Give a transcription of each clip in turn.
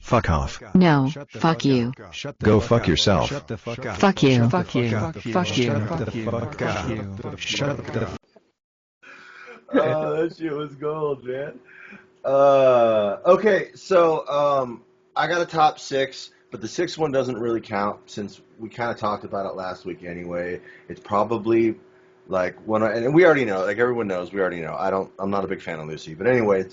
Fuck off. No, fuck you. Go fuck yourself. Fuck you. Fuck you. Fuck you. Oh, that shit was gold, man. Okay, so I got a top 6, but the sixth one doesn't really count since we kind of talked about it last week anyway. It's probably like and we already know, like everyone knows, we already know. I'm not a big fan of Lucy, but anyway,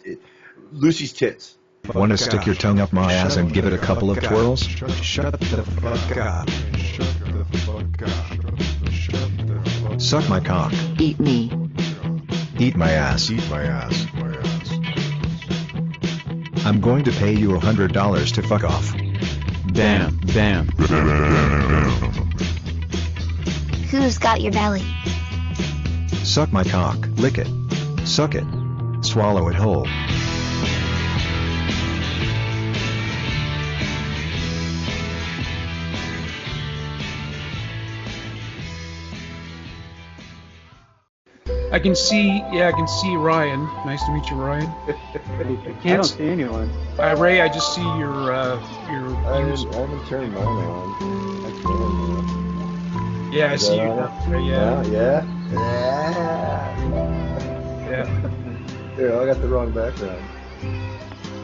Lucy's tits. Want to stick your tongue up my ass and give it a couple of twirls? Shut the fuck up. Shut the fuck up. Suck my cock. Eat me. Eat my ass. Eat my ass. I'm going to pay you $100 to fuck off. Damn. Who's got your belly? Suck my cock. Lick it. Suck it. Swallow it whole. I can see Ryan. Nice to meet you, Ryan. I don't see anyone. Ray, I just see your I haven't turned mine on. Yeah, I see you now, Ray, yeah. Yeah. Here, I got the wrong background.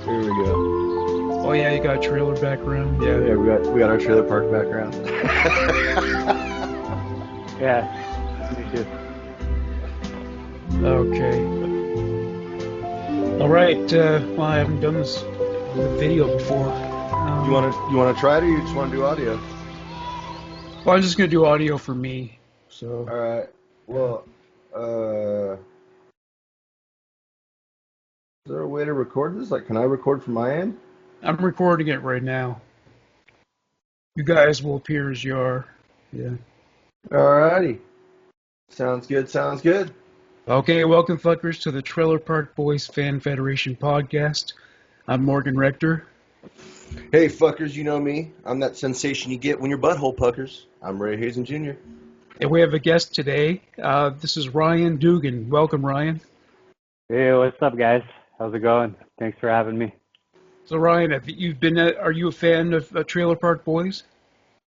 Here we go. Oh yeah, you got a trailer background. Yeah, we got our trailer park background. Yeah, me too. Okay. All right. Well, I haven't done this with video before. You wanna try it, or you just wanna do audio? Well, I'm just gonna do audio for me. So. All right. Well, is there a way to record this? Like, can I record from my end? I'm recording it right now. You guys will appear as you are. Yeah. Alrighty. Sounds good. Okay, welcome, fuckers, to the Trailer Park Boys Fan Federation podcast. I'm Morgan Rector. Hey, fuckers, you know me. I'm that sensation you get when your butthole puckers. I'm Ray Hazen Jr. And we have a guest today. This is Ryan Dugan. Welcome, Ryan. Hey, what's up, guys? How's it going? Thanks for having me. So, Ryan, are you a fan of Trailer Park Boys?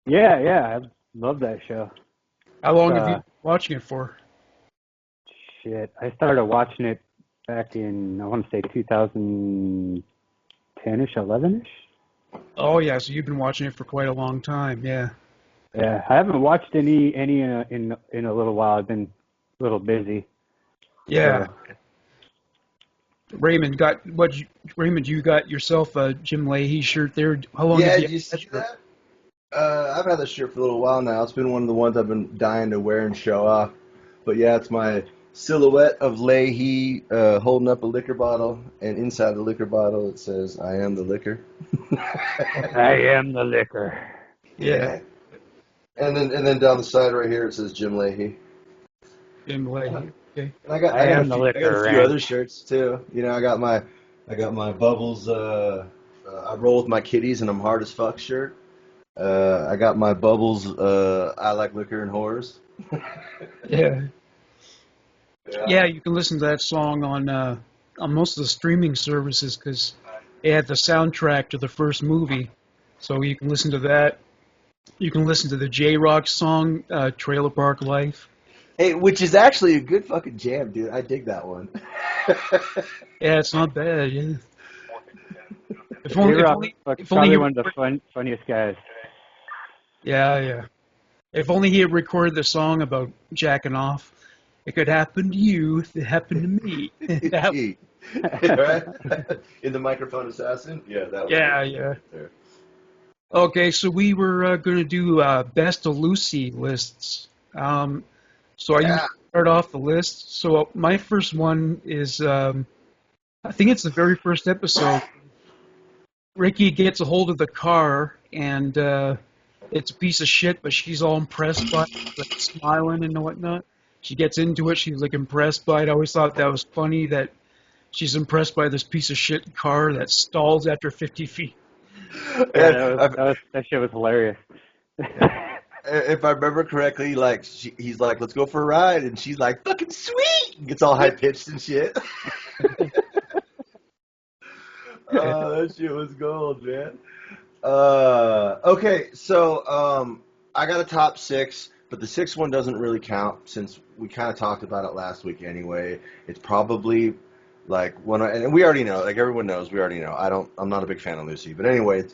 Yeah, I love that show. How long have you been watching it for? Shit, I started watching it back in, I want to say 2010-ish, 11-ish. Oh yeah, so you've been watching it for quite a long time, yeah. Yeah, I haven't watched any in a little while. I've been a little busy. Yeah. Raymond, you got yourself a Jim Leahy shirt there. How long have did you see that? I've had this shirt for a little while now. It's been one of the ones I've been dying to wear and show off. But yeah, it's my silhouette of Leahy holding up a liquor bottle, and inside the liquor bottle it says, "I am the liquor." I am the liquor. Yeah. And then down the side right here it says Jim Leahy. Jim Leahy. Okay. And I got a few other shirts too. You know, I got my Bubbles. I roll with my kitties and I'm hard as fuck shirt. I got my Bubbles. I like liquor and whores. Yeah, you can listen to that song on most of the streaming services because it had the soundtrack to the first movie, so you can listen to that. You can listen to the J-Rock song, Trailer Park Life. Hey, which is actually a good fucking jam, dude. I dig that one. Yeah, it's not bad, yeah. If Probably he one of the funniest guys. Yeah. If only he had recorded the song about jacking off. It could happen to you if it happened to me. Right? In the microphone assassin? Yeah, that was Yeah. Okay, so we were going to do best of Lucy lists. So I start off the list. So my first one is, I think it's the very first episode. Ricky gets a hold of the car, and it's a piece of shit, but she's all impressed by it, like, smiling and whatnot. She gets into it. She's like impressed by it. I always thought that was funny that she's impressed by this piece of shit car that stalls after 50 feet. Yeah, that shit was hilarious. If I remember correctly, like he's like, "Let's go for a ride," and she's like, "Fucking sweet!" And gets all high pitched and shit. Oh, that shit was gold, man. Okay, so I got a top six, but the sixth one doesn't really count since we kind of talked about it last week anyway. It's probably like and we already know, like everyone knows, we already know. I'm not a big fan of Lucy, but anyway,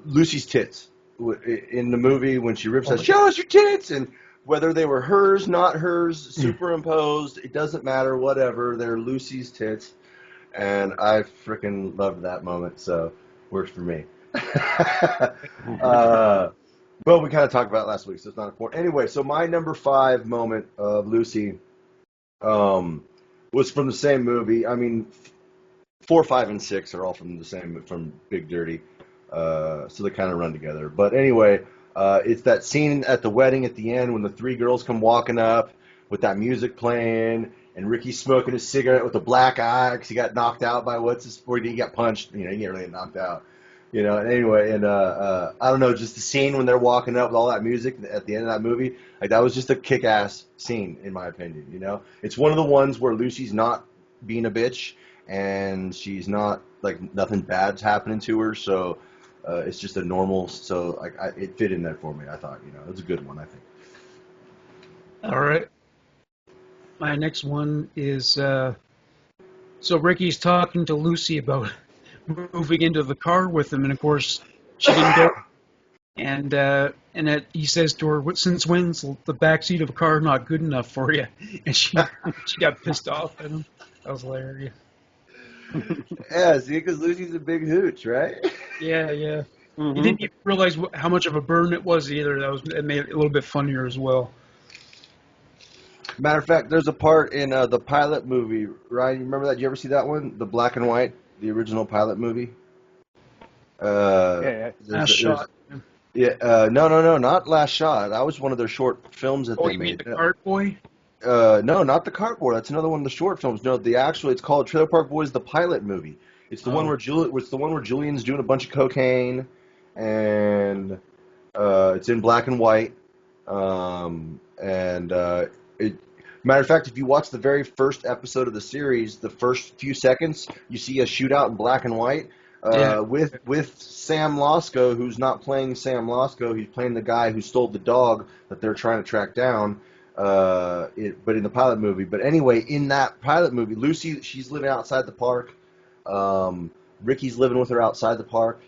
Lucy's tits in the movie when she rips out, show us your tits, and whether they were hers, not hers, superimposed, it doesn't matter, whatever. They're Lucy's tits, and I freaking loved that moment, so works for me. Well, we kind of talked about it last week, so it's not important. Anyway, so my number 5 moment of Lucy was from the same movie. I mean, 4, 5, and 6 are all from Big Dirty, so they kind of run together. But anyway, it's that scene at the wedding at the end when the 3 girls come walking up with that music playing, and Ricky's smoking a cigarette with a black eye because he got knocked out by he got punched. You know, he didn't really get knocked out. You know, and anyway, and I don't know, just the scene when they're walking up with all that music at the end of that movie, like that was just a kick-ass scene in my opinion. You know, it's one of the ones where Lucy's not being a bitch and she's not like nothing bad's happening to her, so it's just a normal. So like it fit in there for me. I thought, you know, it was a good one. I think. All right. My next one is so Ricky's talking to Lucy about moving into the car with him, and of course she didn't go. And he says to her, "Since when's the backseat of a car not good enough for you?" And she got pissed off at him. That was hilarious. Yeah, see, because Lucy's a big hooch, right? Yeah. You didn't even realize how much of a burn it was either. It made it a little bit funnier as well. Matter of fact, there's a part in the pilot movie, Ryan. You remember that? Did you ever see that one? The black and white, the original pilot movie. Last Shot. Yeah, no, not Last Shot. That was one of their short films that they you made. mean the Cart Boy? No, not the Cart Boy. That's another one of the short films. No, it's called Trailer Park Boys, the pilot movie. It's the one where Julian's doing a bunch of cocaine, and it's in black and white. Matter of fact, if you watch the very first episode of the series, the first few seconds, you see a shootout in black and white with Sam Losco, who's not playing Sam Losco. He's playing the guy who stole the dog that they're trying to track down. But in the pilot movie. But anyway, in that pilot movie, Lucy, she's living outside the park. Ricky's living with her outside the park.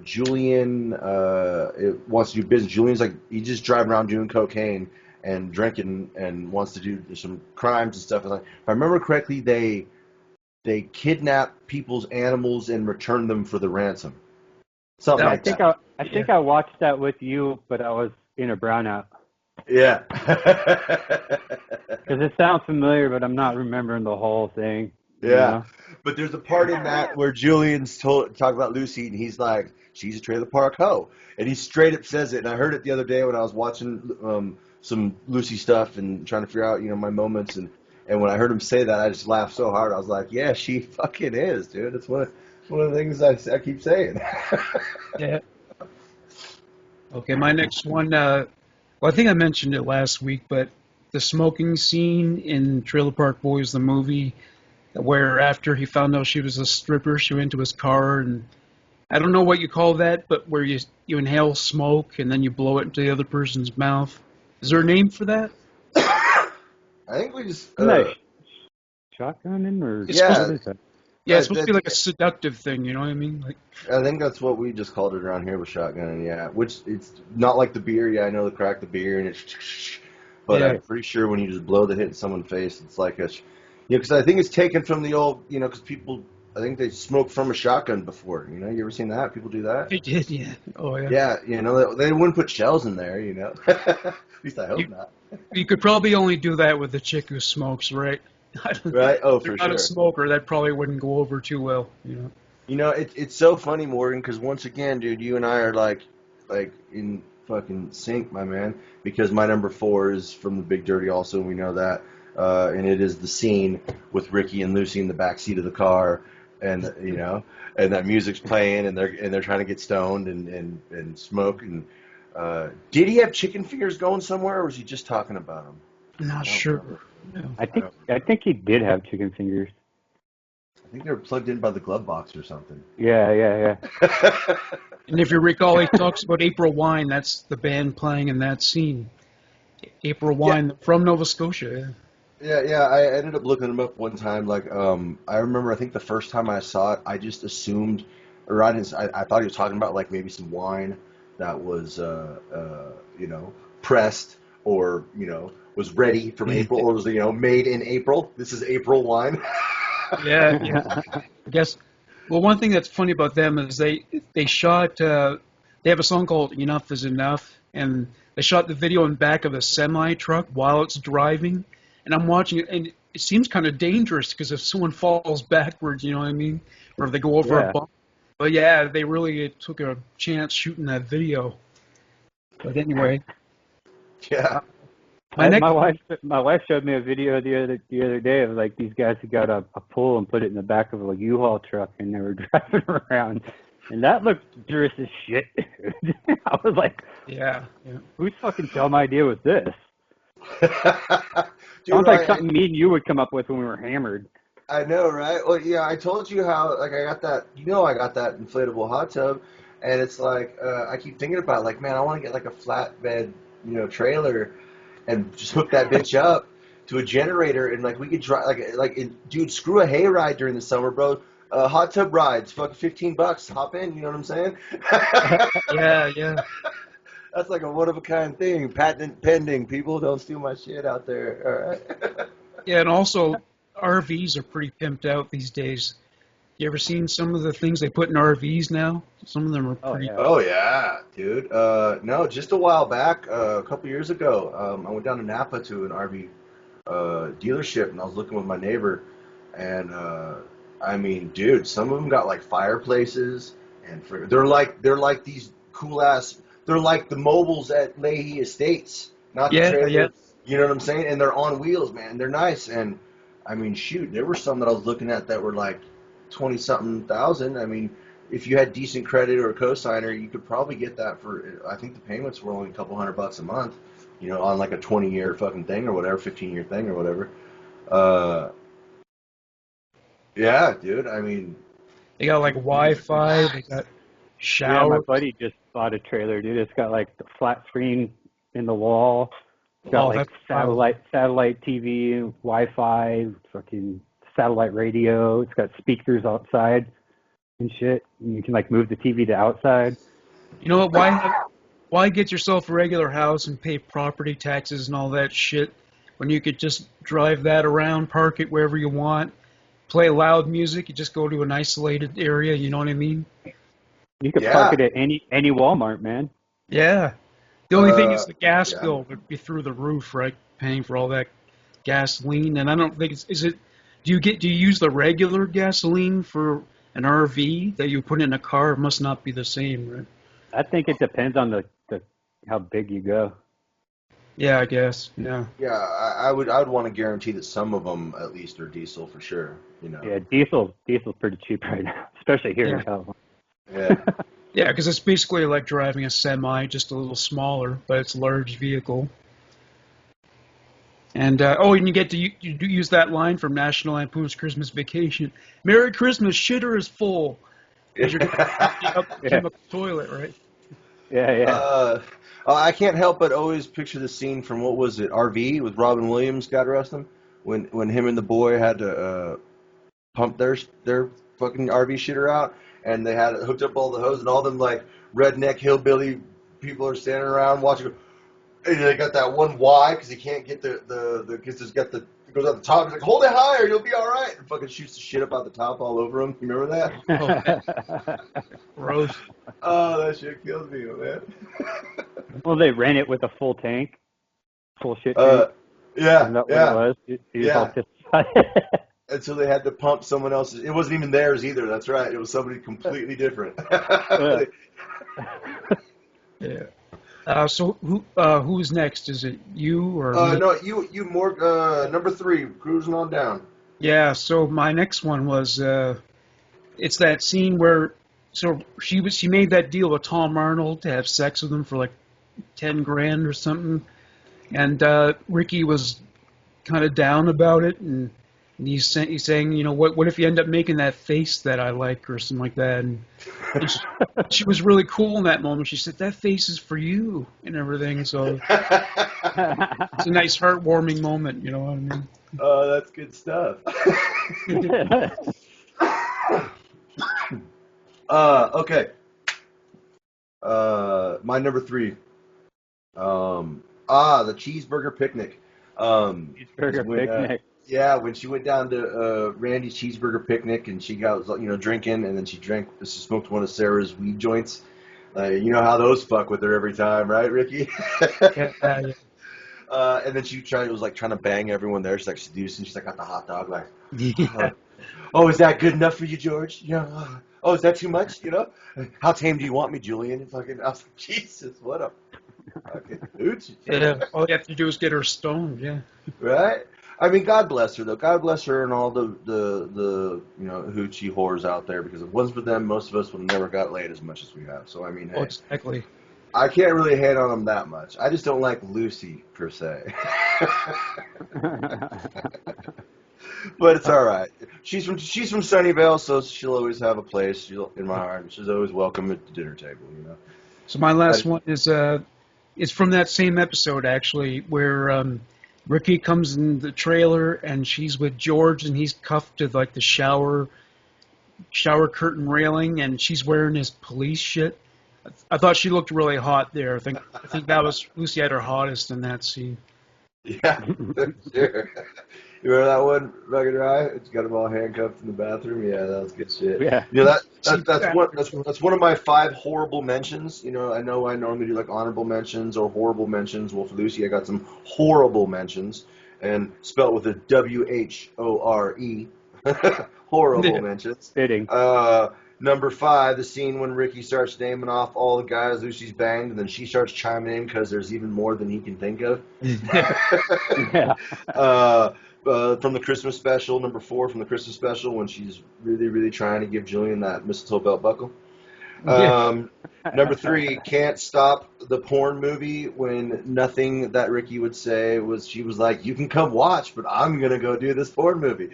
Julian wants to do business. Julian's like, he's just driving around doing cocaine and drinking and wants to do some crimes and stuff. If I remember correctly, they kidnap people's animals and return them for the ransom. Something like that. I think I watched that with you, but I was in a brownout. Yeah. Because it sounds familiar, but I'm not remembering the whole thing. Yeah. You know? But there's a part in that where Julian's talking about Lucy, and he's like, she's a trailer park hoe. And he straight up says it. And I heard it the other day when I was watching some Lucy stuff and trying to figure out, you know, my moments. And when I heard him say that, I just laughed so hard. I was like, yeah, she fucking is, dude. It's one of the things I keep saying. Yeah. Okay, my next one, well, I think I mentioned it last week, but the smoking scene in Trailer Park Boys, the movie, where after he found out she was a stripper, she went to his car, and I don't know what you call that, but where you inhale smoke and then you blow it into the other person's mouth. Is there a name for that? I think we just... shotgunning or... Yeah. Yeah, it's supposed to be like a seductive thing, you know what I mean? Like, I think that's what we just called it around here with shotgunning, yeah. Which, it's not like the beer, yeah, I know the crack the beer, and it's... But yeah. I'm pretty sure when you just blow the hit in someone's face, it's like a... You know, because I think it's taken from the old, you know, because people... I think they smoked from a shotgun before, you know? You ever seen that? People do that? they did, yeah. Oh, yeah. Yeah, you know, they wouldn't put shells in there, you know? At least I hope not. You could probably only do that with the chick who smokes, right? Right? Oh, for If you're not sure. a smoker, that probably wouldn't go over too well, you know? You know, it's so funny, Morgan, because once again, dude, you and I are like in fucking sync, my man. Because my number 4 is from the Big Dirty, also, and we know that, and it is the scene with Ricky and Lucy in the back seat of the car, and you know, and that music's playing, and they're trying to get stoned and smoke. And did he have chicken fingers going somewhere, or was he just talking about them? Not sure. No. I think he did have chicken fingers. think they were plugged in by the glove box or something. Yeah. And if you recall, he talks about April Wine. That's the band playing in that scene. April Wine from Nova Scotia. Yeah. I ended up looking him up one time. Like, I remember, I think the first time I saw it, I just assumed, or I thought he was talking about like maybe some wine that was, pressed or was ready from April, or was made in April. This is April wine. Yeah. I guess. Well, one thing that's funny about them is they shot. They have a song called "Enough Is Enough," and they shot the video in back of a semi truck while it's driving. And I'm watching it, and it seems kind of dangerous because if someone falls backwards, you know what I mean, or if they go over a bump. But yeah, they really took a chance shooting that video. But anyway. Yeah. My wife showed me a video the other day of like these guys who got a pool and put it in the back of a U-Haul truck and they were driving around, and that looked dangerous as shit. I was like, yeah. Whose fucking dumb idea was this? Dude, Sounds like something me and you would come up with when we were hammered. I know, right? Well, yeah, I told you how like I got that. I got that inflatable hot tub, and it's like I keep thinking about like, man, I want to get like a flatbed, trailer, and just hook that bitch up to a generator, and like we could drive dude, screw a hayride during the summer, bro. Hot tub rides, fucking $15. Hop in, you know what I'm saying? Yeah. That's like a one of a kind thing. Patent pending. People, don't steal my shit out there. All right. Yeah, and also RVs are pretty pimped out these days. You ever seen some of the things they put in RVs now? Some of them are pretty. Oh yeah, dude. No, just a while back, a couple years ago, I went down to Napa to an RV dealership, and I was looking with my neighbor, and I mean, dude, some of them got like fireplaces, and they're like these cool ass. They're like the mobiles at Leahy Estates, not the trailer. Yeah. You know what I'm saying? And they're on wheels, man. They're nice, and I mean, shoot, there were some that I was looking at that were like 20-something thousand. I mean, if you had decent credit or a cosigner, you could probably get that for, I think the payments were only a couple $100 a month, on like a 20-year fucking thing or whatever, 15-year thing or whatever. Yeah, dude, I mean. They got like Wi-Fi, they got shower. Yeah, my buddy just bought a trailer, dude. It's got like the flat screen in the wall. It's got like satellite TV, Wi-Fi, fucking satellite radio. It's got speakers outside and shit. And you can like move the TV to outside. You know what? Why get yourself a regular house and pay property taxes and all that shit when you could just drive that around, park it wherever you want, play loud music? You just go to an isolated area. You know what I mean? You could park it at any Walmart, man. Yeah. The only thing is the gas bill would be through the roof, right? Paying for all that gasoline, and I don't think do you use the regular gasoline for an RV that you put in a car? It must not be the same, right? I think it depends on the how big you go. Yeah, I guess. Yeah. Yeah, I would want to guarantee that some of them at least are diesel for sure. Yeah, diesel's pretty cheap right now, especially here in California. Yeah. Yeah, because it's basically like driving a semi, just a little smaller, but it's a large vehicle. And and you get to use that line from National Lampoon's Christmas Vacation: "Merry Christmas, shitter is full." Because you're going to up the toilet, right? Yeah. I can't help but always picture the scene from, what was it, RV with Robin Williams, God rest him, when him and the boy had to pump their fucking RV shitter out. And they had it hooked up all the hose, and all them like redneck hillbilly people are standing around watching. And they got that one Y because he can't get because it's got it goes out the top. He's like, hold it higher, you'll be all right. And fucking shoots the shit up out the top all over him. You remember that? Gross. Oh, that shit kills me, man. Well, they ran it with a full tank, full shit tank. Yeah, What it was. He was all pissed about it. And so they had to pump someone else's. It wasn't even theirs either. That's right. It was somebody completely different. Yeah. So who's next? Is it you or? No, you more. Number 3, cruising on down. Yeah. So my next one was it's that scene where she made that deal with Tom Arnold to have sex with him for like $10,000 or something, and Ricky was kind of down about it, and And he's saying, what if you end up making that face that I like or something like that? And she was really cool in that moment. She said, that face is for you and everything. So it's a nice heartwarming moment, you know what I mean? Oh, that's good stuff. Okay. My number 3. The cheeseburger picnic. Cheeseburger picnic. Yeah, when she went down to Randy's cheeseburger picnic and she got drinking, and then she smoked one of Sarah's weed joints. You know how those fuck with her every time, right, Ricky? Yeah. And then it was like trying to bang everyone there. She's like seducing. She's like got the hot dog, like, Yeah. oh, is that good enough for you, George? Oh, is that too much? How tame do you want me, Julian? I was like, Jesus, what a fucking hoochie. Yeah. All you have to do is get her stoned. Yeah. Right? I mean, God bless her, though. God bless her and all the hoochie whores out there, because if it wasn't for them, most of us would have never got laid as much as we have. So, I mean, hey. Oh, exactly. I can't really hate on them that much. I just don't like Lucy, per se. But it's all right. She's from Sunnyvale, so she'll always have a place in my heart. She's always welcome at the dinner table, So my last one is from that same episode, actually, where Ricky comes in the trailer and she's with George and he's cuffed to like the shower curtain railing and she's wearing his police shit. I thought she looked really hot there. I think that was Lucy at her hottest in that scene. Yeah, sure. You remember that one, Rugged Rye? It's got them all handcuffed in the bathroom. Yeah, that was good shit. Yeah. That's one of my 5 horrible mentions. I know I normally do like honorable mentions or horrible mentions. Well, for Lucy, I got some horrible mentions, and spelled with a WHORE. Horrible mentions. Fitting. Number 5, the scene when Ricky starts naming off all the guys Lucy's banged, and then she starts chiming in because there's even more than he can think of. Yeah. From the Christmas special, number 4 from the Christmas special, when she's really, really trying to give Julian that mistletoe belt buckle. Number 3, can't stop the porn movie, when nothing that Ricky would say she was like, you can come watch, but I'm going to go do this porn movie.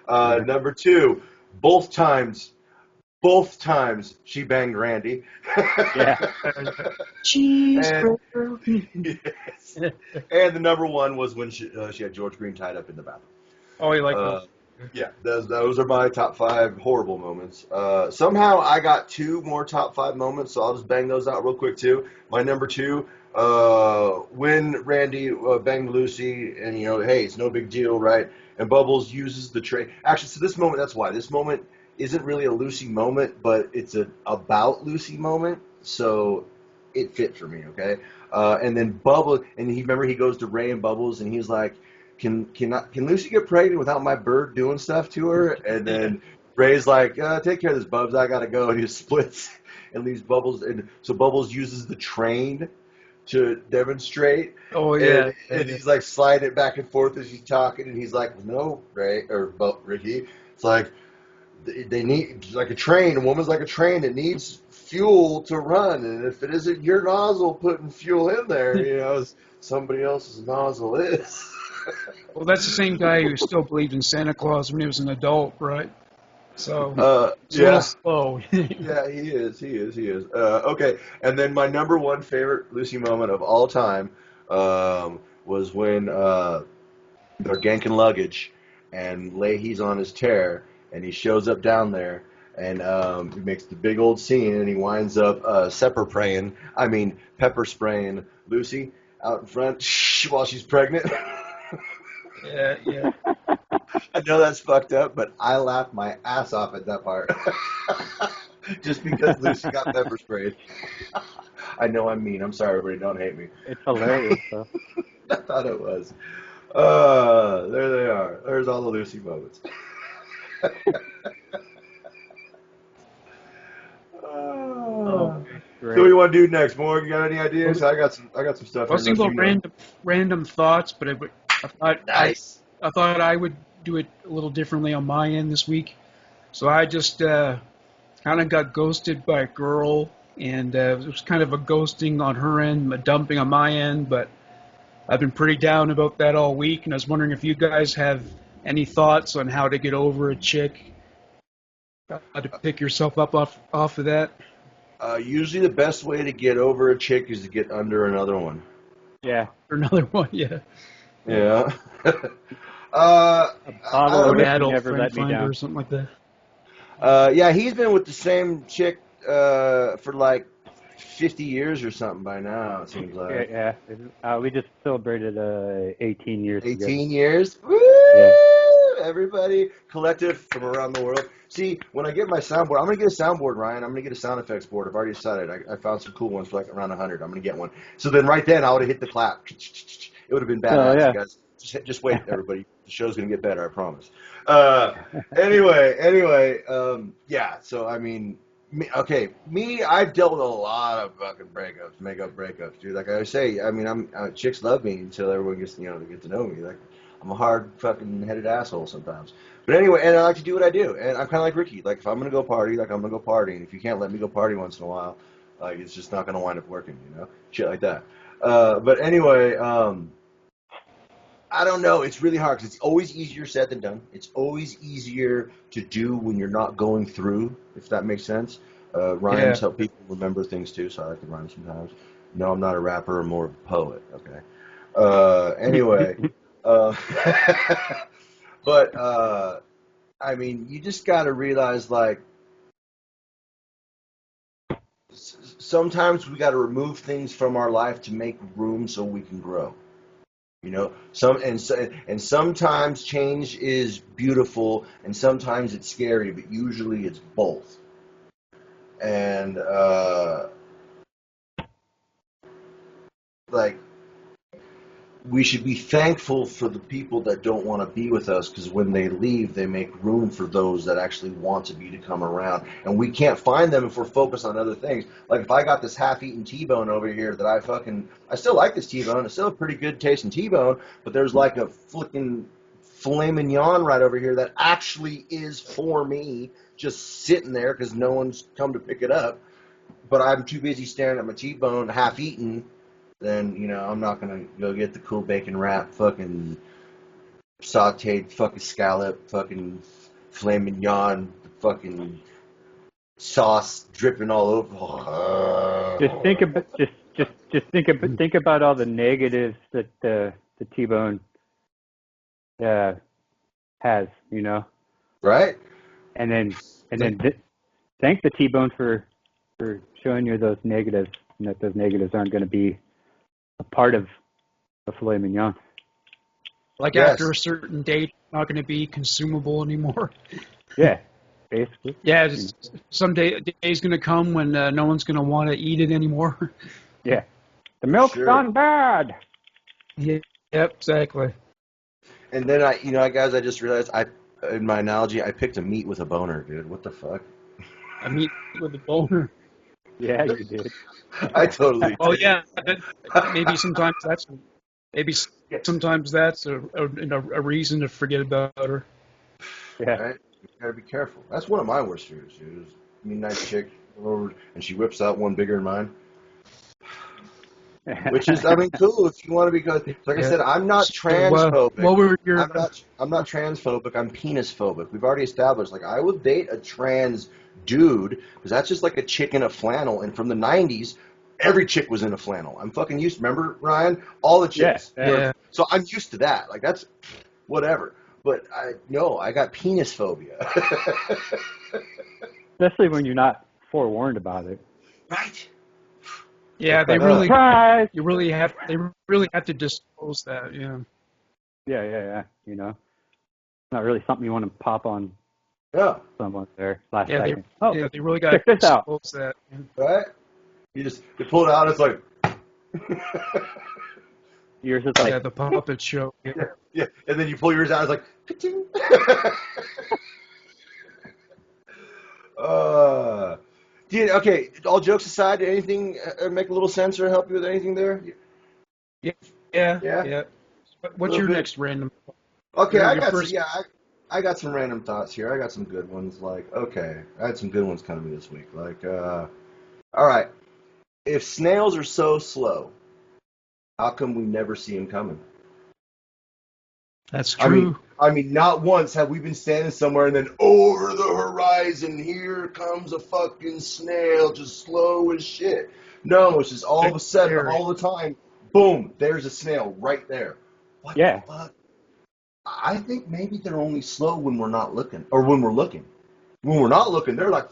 Number 2, both times she banged Randy. Yeah. Cheeseburger. Yes. And the number 1 was when she had George Green tied up in the bathroom. Oh, you like those? Yeah, those are my top 5 horrible moments. Somehow I got 2 more top 5 moments, so I'll just bang those out real quick too. My number 2, when Randy banged Lucy, and hey, it's no big deal, right? And Bubbles uses the tray. Actually, so this moment, that's why this moment isn't really a Lucy moment, but it's an about Lucy moment, so it fit for me, okay? And then Bubbles, and he goes to Ray and Bubbles, and he's like, can Lucy get pregnant without my bird doing stuff to her? And then Ray's like, take care of this, Bubs, I gotta go, and he splits and leaves Bubbles, and so Bubbles uses the train to demonstrate. Oh, yeah. And he's like sliding it back and forth as he's talking, and he's like, no, Ray, or Ricky, it's like, they need, like a train, a woman's like a train, it needs fuel to run, and if it isn't your nozzle putting fuel in there, somebody else's nozzle is. Well, that's the same guy who still believed in Santa Claus when he was an adult, right? So, it's a little slow. Yeah, he is. Okay, and then my number 1 favorite Lucy moment of all time was when they're ganking luggage, and Leahy's on his tear, and he shows up down there, and he makes the big old scene, and he winds up pepper spraying Lucy out in front while she's pregnant. Yeah. I know that's fucked up, but I laughed my ass off at that part. Just because Lucy got pepper sprayed. I know I'm mean. I'm sorry, everybody. Don't hate me. It's hilarious, though. I thought it was. There they are. There's all the Lucy moments. Great. So what do you want to do next, Morgan? You got any ideas? I got some stuff. I was thinking about random thoughts, but nice. I thought I would do it a little differently on my end this week. So I just kind of got ghosted by a girl, and it was kind of a ghosting on her end, a dumping on my end, but I've been pretty down about that all week, and I was wondering if you guys have Any thoughts on how to get over a chick? How to pick yourself up off of that? Usually the best way to get over a chick is to get under another one. Yeah. Or another one, yeah. Yeah. A bottle Or of an whiskey adult never friend let me finder down. or something like that. Yeah, he's been with the same chick for like 50 years or something by now, it seems like. Yeah. We just celebrated 18 years together. 18 years? Woo! Yeah. Everybody, collective from around the world. See, when I get my soundboard, I'm going to get a soundboard, Ryan. I'm going to get a sound effects board. I've already decided. I found some cool ones for like around 100. I'm going to get one. So then right then, I would have hit the clap. It would have been badass, yeah. you guys. Just wait, everybody. The show's going to get better, I promise. Anyway, yeah, so I mean, I've dealt with a lot of fucking makeup breakups, dude. Like I say, I mean, chicks love me until everyone gets, to get to know me. Like, I'm a hard fucking headed asshole sometimes. But anyway, and I like to do what I do. And I'm kind of like Ricky. Like, if I'm going to go party, like, I'm going to go party. And if you can't let me go party once in a while, like, it's just not going to wind up working, Shit like that. But anyway, I don't know. It's really hard because it's always easier said than done. It's always easier to do when you're not going through, if that makes sense. Rhymes help people remember things too, so I like to rhyme sometimes. No, I'm not a rapper. I'm more of a poet. Okay. Anyway, but I mean, you just got to realize, like, sometimes we got to remove things from our life to make room so we can grow. Sometimes change is beautiful, and sometimes it's scary, but usually it's both. And like, we should be thankful for the people that don't want to be with us, because when they leave, they make room for those that actually want to be to come around. And we can't find them if we're focused on other things. Like, if I got this half-eaten T-bone over here that I still like this T-bone. It's still a pretty good tasting T-bone, but there's like a flicking filet mignon right over here that actually is for me, just sitting there because no one's come to pick it up. But I'm too busy staring at my T-bone half-eaten. Then, I'm not going to go get the cool bacon wrap, fucking sauteed fucking scallop, fucking filet mignon, fucking sauce dripping all over. Think about all the negatives that the T-bone has, Right? And then thank the T-bone for showing you those negatives, and that those negatives aren't going to be a part of the filet mignon. Like, yes. After a certain date, it's not going to be consumable anymore. Yeah, basically. Yeah, some day's going to come when no one's going to want to eat it anymore. Yeah. The milk's gone bad. Yeah, yep, exactly. And then guys, I just realized in my analogy, I picked a meat with a boner, dude. What the fuck? A meat with a boner. Yeah, you did. I totally Oh, did. yeah. Maybe sometimes that's a reason to forget about her. Yeah. Right? You gotta be careful. That's one of my worst fears, dude. Nice chick over, and she whips out one bigger than mine. Which is, cool if you want to be. Because, like I said, I'm not transphobic. I'm not transphobic. I'm penis phobic. We've already established. Like, I would date a trans dude because that's just like a chick in a flannel. And from the '90s, every chick was in a flannel. I'm fucking used. Remember, Ryan? All the chicks. Yeah. So I'm used to that. Like, that's whatever. But I got penis phobia. Especially when you're not forewarned about it. Right. Yeah, they really have to disclose that. Yeah. Yeah. Not really something you want to pop on. Yeah. Someone there last second. They really got to disclose that. Right. You pull it out. It's like. Yours is like the puppet show. Yeah, and then you pull yours out. It's like. Okay. All jokes aside, did anything make a little sense or help you with anything there? Yeah. What's your next random? Okay, I got some random thoughts here. I got some good ones. Like, okay, I had some good ones coming to me this week. Like, all right, if snails are so slow, how come we never see them coming? That's true. I mean, not once have we been standing somewhere and then over the horizon, here comes a fucking snail, just slow as shit. No, it's just all of a sudden, all the time, boom, there's a snail right there. What the fuck? I think maybe they're only slow when we're not looking, or when we're looking. When we're not looking, they're like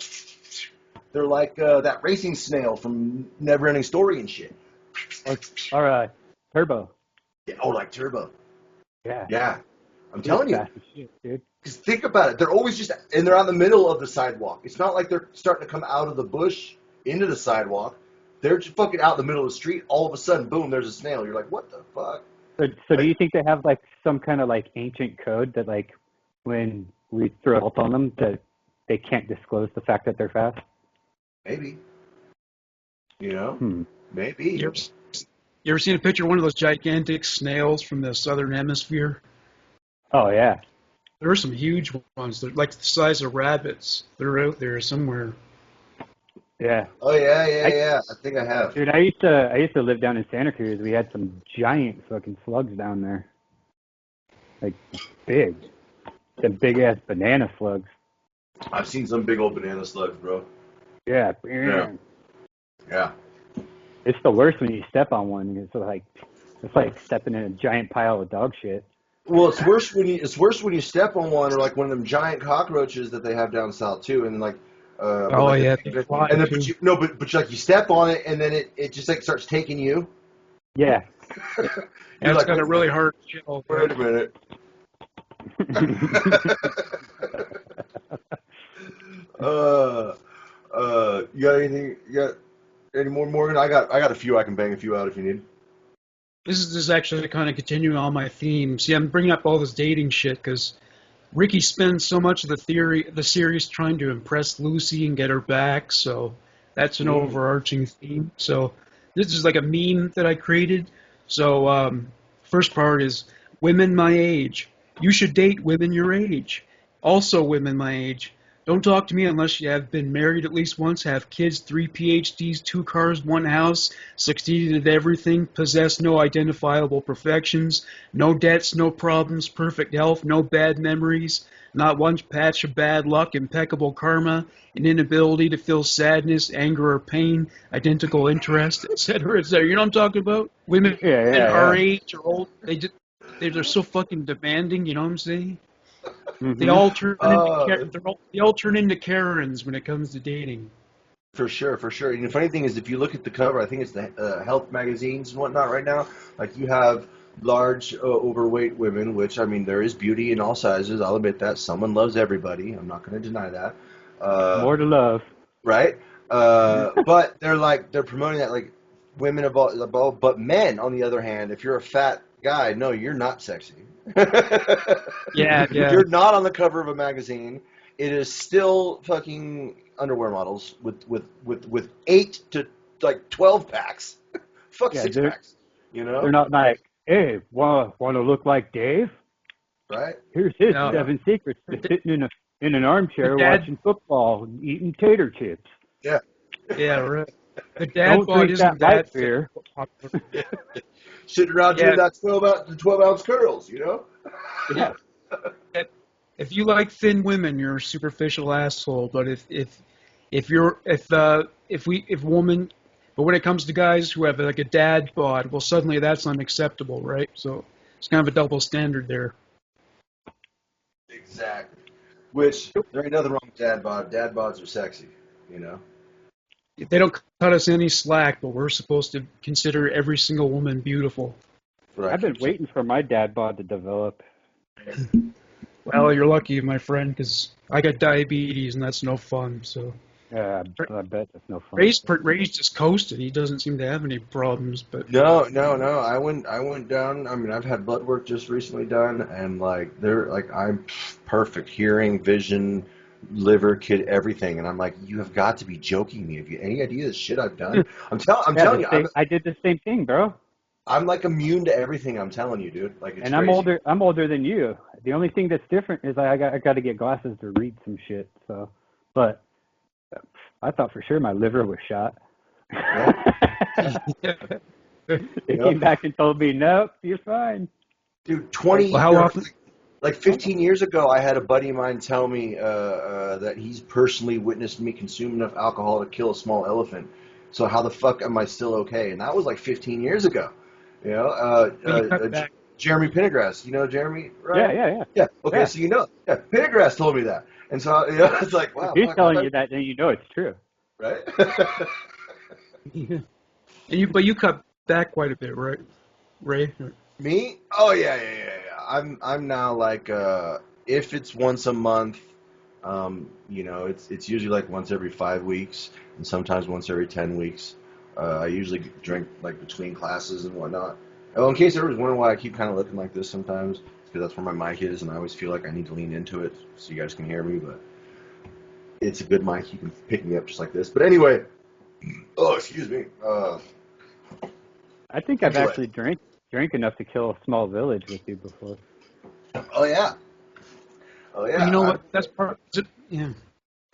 that racing snail from Neverending Story and shit. Or Turbo. Yeah, like Turbo. Yeah. Yeah. I'm telling you. Fast as shit, dude. Because think about it. They're always just, and they're out in the middle of the sidewalk. It's not like they're starting to come out of the bush into the sidewalk. They're just fucking out in the middle of the street. All of a sudden, boom, there's a snail. You're like, what the fuck? So do you think they have like some kind of like ancient code that like when we throw a bolt on them that they can't disclose the fact that they're fast? Maybe. Maybe. You ever seen a picture of one of those gigantic snails from the southern hemisphere? Oh, yeah. There are some huge ones. They're like the size of rabbits. They're out there somewhere. Yeah. Oh, yeah. I think I have. Dude, I used to live down in Santa Cruz. We had some giant fucking slugs down there. Like, big. The big-ass banana slugs. I've seen some big old banana slugs, bro. Yeah. Yeah. It's the worst when you step on one. It's like stepping in a giant pile of dog shit. Well, it's worse when you step on one, or like one of them giant cockroaches that they have down south too, and like. Yeah. And then, but you step on it, and then it just like starts taking you. Yeah. And it's like, got a really hard shell. Wait a minute. You got anything? You got any more, Morgan? I got a few. I can bang a few out if you need. This is actually kind of continuing on my theme. See, I'm bringing up all this dating shit because Ricky spends so much of the series trying to impress Lucy and get her back, so that's an overarching theme. So this is like a meme that I created. So first part is women my age. You should date women your age. Also women my age. Don't talk to me unless you have been married at least once, have kids, 3 PhDs, 2 cars, 1 house, succeeded at everything, possess no identifiable perfections, no debts, no problems, perfect health, no bad memories, not one patch of bad luck, impeccable karma, an inability to feel sadness, anger, or pain, identical interest, etc., etc. You know what I'm talking about? Women our age or old, they're so fucking demanding, you know what I'm saying? Mm-hmm. They all turn into Karens when it comes to dating. For sure. And the funny thing is, if you look at the cover, I think it's the health magazines and whatnot right now. Like you have large, overweight women, which I mean, there is beauty in all sizes. I'll admit that. Someone loves everybody. I'm not going to deny that. More to love, right? But they're promoting that like women of all, but men on the other hand, if you're a fat guy, no, you're not sexy. Yeah. You're not on the cover of a magazine. It is still fucking underwear models with 8 to like 12 packs. Fuck 6 packs. You know? They're not like, hey, want to look like Dave? Right? Here's his 7 secrets to sitting in an armchair watching football and eating tater chips. Yeah. Yeah, right. The dad bod isn't that fair. Sitting around doing that 12 ounce curls, you know? Yeah. If you like thin women, you're a superficial asshole. But but when it comes to guys who have like a dad bod, well, suddenly that's unacceptable, right? So it's kind of a double standard there. Exactly. Which there ain't nothing wrong with dad bod. Dad bods are sexy, you know. They don't cut us any slack, but we're supposed to consider every single woman beautiful. Right. I've been waiting for my dad bod to develop. Well, you're lucky, my friend, because I got diabetes, and that's no fun. So. Yeah, I bet that's no fun. Ray's just coasted. He doesn't seem to have any problems, but no. I went down. I mean, I've had blood work just recently done, and I'm perfect, hearing, vision, liver, kid, everything, and I'm like, you have got to be joking me. Have you any idea the shit I've done? I'm telling you, I did the same thing, bro. I'm like immune to everything. I'm telling you, dude. Like, it's and crazy. I'm older than you. The only thing that's different is I got to get glasses to read some shit. So, but I thought for sure my liver was shot. Yeah. They came back and told me, nope, you're fine. Dude, 20 Well, how often? like 15 years ago, I had a buddy of mine tell me that he's personally witnessed me consume enough alcohol to kill a small elephant. So how the fuck am I still okay? And that was like 15 years ago. You know, Well, you cut back. Jeremy Pendergrass. You know Jeremy, right? Yeah. Yeah. Okay, Yeah. so you know, yeah, Pendergrass told me that, and so it's like, wow, If he's fuck, telling you that, then you know it's true. right? Yeah. But you cut back quite a bit, right, Ray? Me? Oh yeah. I'm now like if it's once a month, it's usually like once every 5 weeks, and sometimes once every 10 weeks. I usually drink like between classes and whatnot. Oh, in case everyone's wondering why I keep kind of looking like this sometimes, it's because that's where my mic is, and I always feel like I need to lean into it so you guys can hear me. But it's a good mic; you can pick me up just like this. But anyway, oh excuse me. I think I've actually drank enough to kill a small village with you before. Oh yeah. Well, you know what? That's part. Yeah.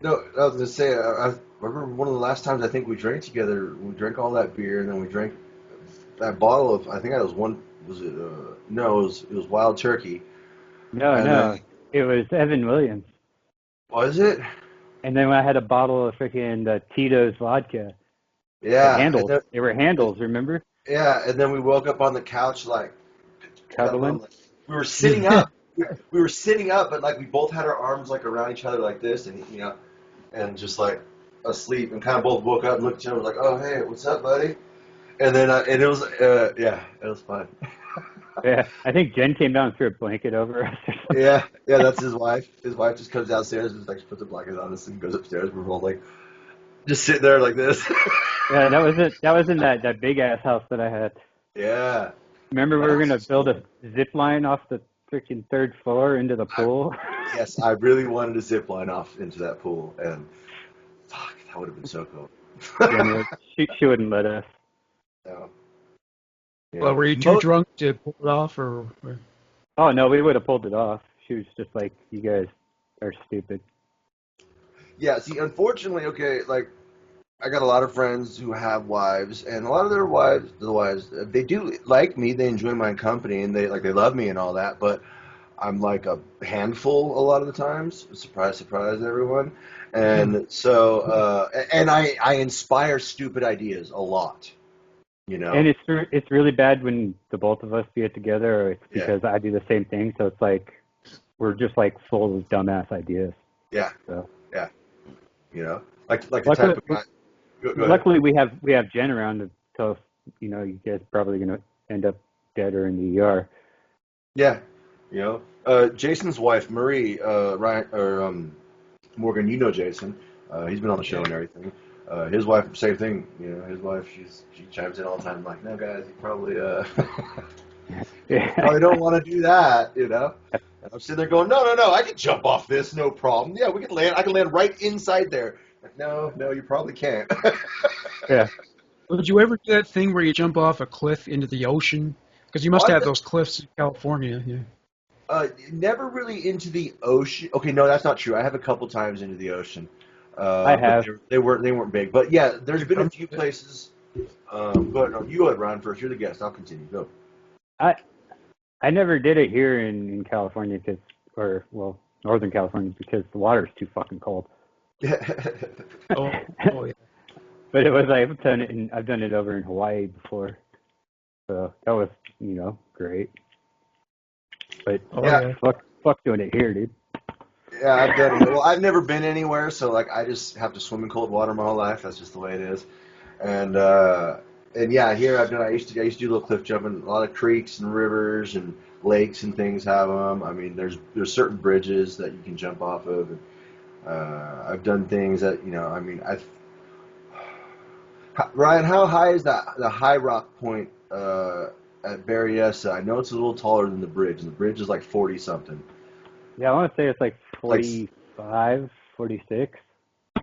No, I was gonna say. I remember one of the last times I think we drank together. We drank all that beer, and then we drank that bottle of. I think that was one. Was it? No, it was Wild Turkey. No, it was Evan Williams. Was it? And then I had a bottle of freaking Tito's vodka. Yeah. Handles. They were handles. Remember? Yeah, and then we woke up on the couch like Cuddling. We were sitting up. We were sitting up, but like we both had our arms like around each other like this, and and just like asleep, and kind of both woke up and looked at each other like, "Oh, hey, what's up, buddy?" And then and it was it was fun. Yeah, I think Jen came down and threw a blanket over us. Or something. Yeah, that's his wife. His wife just comes downstairs and just like puts a blanket on us and goes upstairs. We're all like just sitting there like this. Yeah, that was it. That was in that big ass house that I had. Yeah. Remember we were gonna build a zip line off the freaking third floor into the pool? Yes, I really wanted to zip line off into that pool, and fuck, that would have been so cool. Yeah, she wouldn't let us. No. Yeah. Well, were you too drunk to pull it off, or? Oh no, we would have pulled it off. She was just like, "You guys are stupid." Yeah. See, unfortunately, okay, like I got a lot of friends who have wives, and a lot of their wives, they do like me. They enjoy my company, and they love me and all that. But I'm like a handful a lot of the times. Surprise, surprise, everyone. And so, and I inspire stupid ideas a lot. You know. And it's really bad when the both of us get together, or it's because I do the same thing. So it's like we're just like full of dumbass ideas. Yeah. So. Yeah. You know, like the type of guy. Luckily, we have Jen around to tell us, you guys are probably going to end up dead or in the ER. Yeah, Jason's wife, Marie, Morgan, you know Jason. He's been on the show and everything. His wife, same thing. His wife, she chimes in all the time, like, no, guys, you probably probably don't want to do that, And I'm sitting there going, no, I can jump off this, no problem. Yeah, we can land. I can land right inside there. Like, no, you probably can't. Yeah. Would you ever do that thing where you jump off a cliff into the ocean? Because you must have those cliffs in California. Yeah. Never really into the ocean. Okay, no, that's not true. I have a couple times into the ocean. I have. They weren't big, but yeah, there's been a few places. Go ahead, no, you go ahead, Ron. First, you're the guest. I'll continue. Go. I never did it here in California Northern California because the water is too fucking cold. Oh yeah. But it was I've done it over in Hawaii before, so that was great. But fuck doing it here, dude. Yeah, I've done it. Well, I've never been anywhere, so like I just have to swim in cold water my whole life. That's just the way it is. And yeah, here I used to do a little cliff jumping. A lot of creeks and rivers and lakes and things have them. I mean, there's certain bridges that you can jump off of. And, I've done things that I mean, Ryan, how high is the high rock point at Berryessa? I know it's a little taller than the bridge, and the bridge is like 40 something. Yeah, I want to say it's like 45, 46.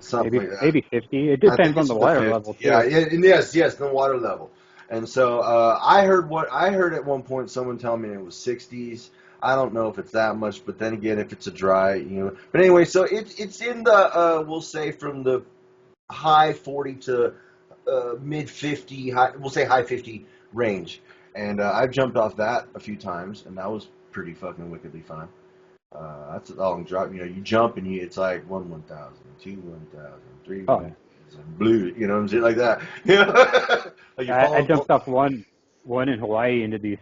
Something like that. Maybe 50. It depends on the water level too. Yeah, and yes, the water level. And so I heard at one point someone tell me it was 60s. I don't know if it's that much, but then again, if it's a dry, But anyway, so it's in the we'll say from the high 40 to mid 50, we'll say high 50 range. And I've jumped off that a few times, and that was pretty fucking wickedly fun. That's a long drop. You know, you jump and it's like 1,000, 2,000, 3,000, 1,000, blue. You know what I'm saying? Like that. Yeah. Like I jumped off one in Hawaii into these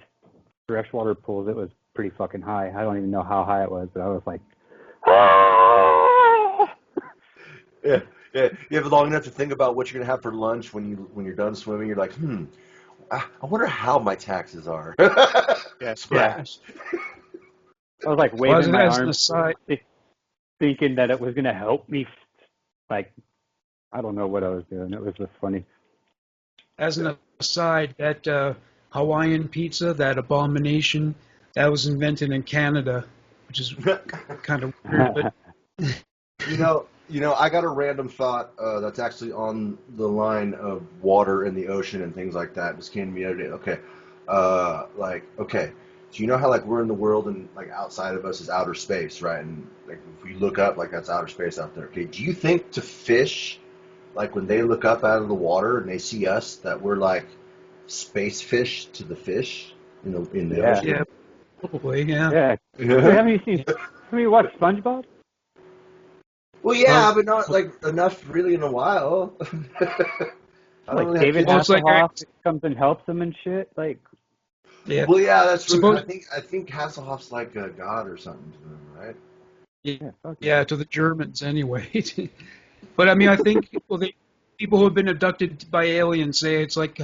freshwater pools. It was pretty fucking high. I don't even know how high it was, but I was like, ah! Yeah. You have long enough to think about what you're gonna have for lunch when you're done swimming. You're like, I wonder how my taxes are. Splash. I was like waving my arms, aside, thinking that it was gonna help me. Like, I don't know what I was doing. It was just funny. As an aside, that Hawaiian pizza, that abomination, that was invented in Canada, which is kind of weird. But You know, I got a random thought that's actually on the line of water and the ocean and things like that. Just came to me the other day. Okay, so you know how like we're in the world and like outside of us is outer space, right? And like if we look up, like that's outer space out there. Okay, do you think to fish, like when they look up out of the water and they see us, that we're like space fish to the fish in the ocean? Yeah, probably, yeah. Yeah. Haven't you watched SpongeBob? Well, yeah, but not like enough really in a while. Like David Hasselhoff comes and helps him and shit. Like, yeah. Well, yeah, that's really, I think Hasselhoff's like a god or something to them, right? Yeah, to the Germans anyway. But I mean, I think people who have been abducted by aliens say it's like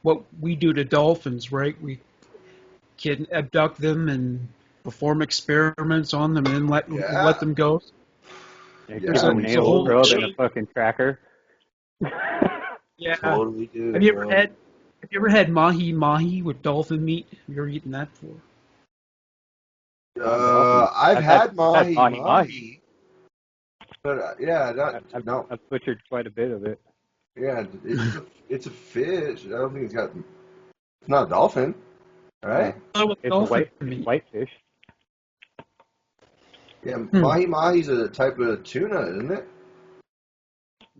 what we do to dolphins, right? We can abduct them and perform experiments on them and then let them go. There's a nail probe and a fucking tracker. Yeah, totally do. Have you ever had mahi with dolphin meat? Have you ever eaten that before? I've had mahi, but no. I've butchered quite a bit of it. Yeah, it's a fish. I don't think it's not a dolphin, right? It's a whitefish. Yeah, mahi's a type of tuna, isn't it?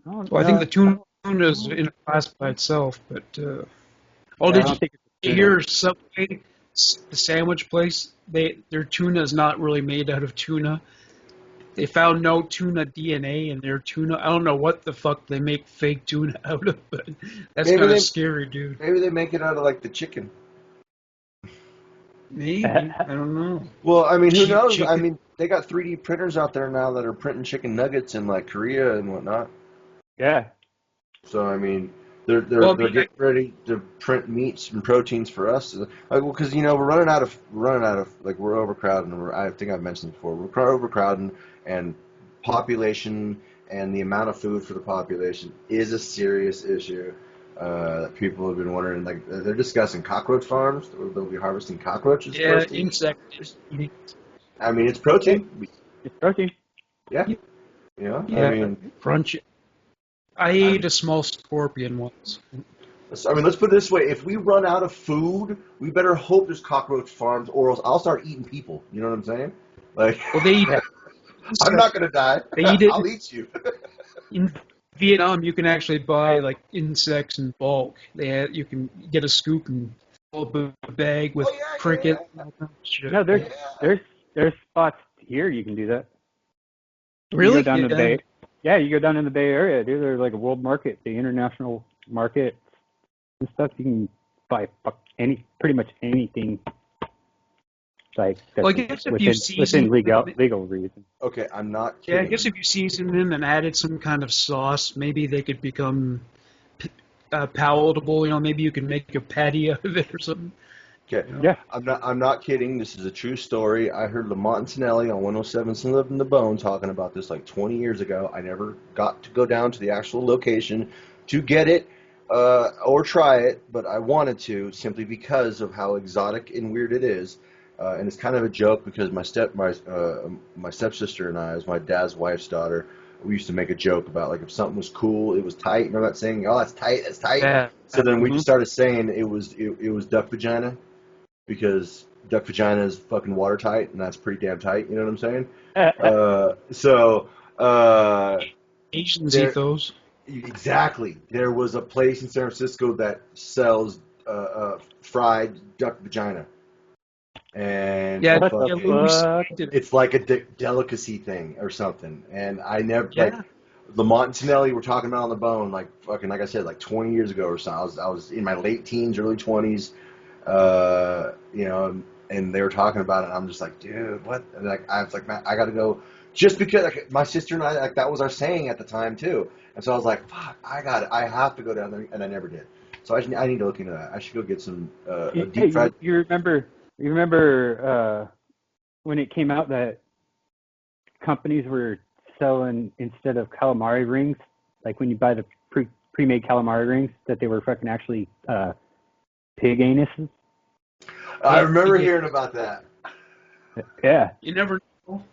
Well, I think the tuna is in a class by itself, but did you hear Subway, the sandwich place? Their tuna is not really made out of tuna. They found no tuna DNA in their tuna. I don't know what the fuck they make fake tuna out of, but that's kind of scary, dude. Maybe they make it out of like the chicken. Maybe. I don't know. Well, I mean, who knows? Chicken. I mean, they got 3D printers out there now that are printing chicken nuggets in like Korea and whatnot. Yeah. So I mean, they're getting ready to print meats and proteins for us. Because we're running out of like we're overcrowding. I think I've mentioned before. We're overcrowding, and population and the amount of food for the population is a serious issue. That people have been wondering, like they're discussing cockroach farms. They'll be harvesting cockroaches. Yeah, insects. I mean, it's protein. It's protein. Yeah. Yeah. I mean, crunchy. I ate a small scorpion once. I mean, let's put it this way: if we run out of food, we better hope there's cockroach farms, or else I'll start eating people. You know what I'm saying? Like, well, they eat. I'm not gonna die. They eat it. I'll eat you. In Vietnam, you can actually buy like insects in bulk. You can get a scoop and fill up a bag with cricket. Yeah. No, there's spots here you can do that. Really? You go down to the Bay. Yeah, you go down in the Bay Area, dude. There's like a world market, the international market and stuff. You can buy pretty much anything. Like that's well, I guess within legal reason. Okay, I'm not kidding. Yeah, I guess if you seasoned them and added some kind of sauce, maybe they could become palatable. Maybe you could make a patty out of it or something. Okay. Yeah. I'm not kidding. This is a true story. I heard Lamont and Sinelli on 107 Sin Living the Bone talking about this like 20 years ago. I never got to go down to the actual location to get it or try it, but I wanted to simply because of how exotic and weird it is. And it's kind of a joke because my stepsister and I, as my dad's wife's daughter, we used to make a joke about like if something was cool, it was tight. Remember that saying? Oh, that's tight. That's tight. Yeah. So then we just started saying it was duck vagina. Because duck vagina is fucking watertight, and that's pretty damn tight. You know what I'm saying? Asians eat those. Exactly. There was a place in San Francisco that sells fried duck vagina, and Yeah, What fucking, the fuck? it's like a delicacy thing or something. And I never Yeah. like Lamont and Tinelli were talking about on the bone, like fucking, like I said, like 20 years ago or so. I was in my late teens, early 20s, you know, and they were talking about it. And I'm just like, dude, what? And like, I was like, man, I got to go, just because like, my sister and I, like, that was our saying at the time too. And so I was like, fuck, I have to go down there, and I never did. So I need to look into that. I should go get some a Hey, deep fried. you remember when it came out that companies were selling, instead of calamari rings, like when you buy the pre-made calamari rings, that they were fucking actually pig anuses? I remember hearing about that. Yeah. You never know.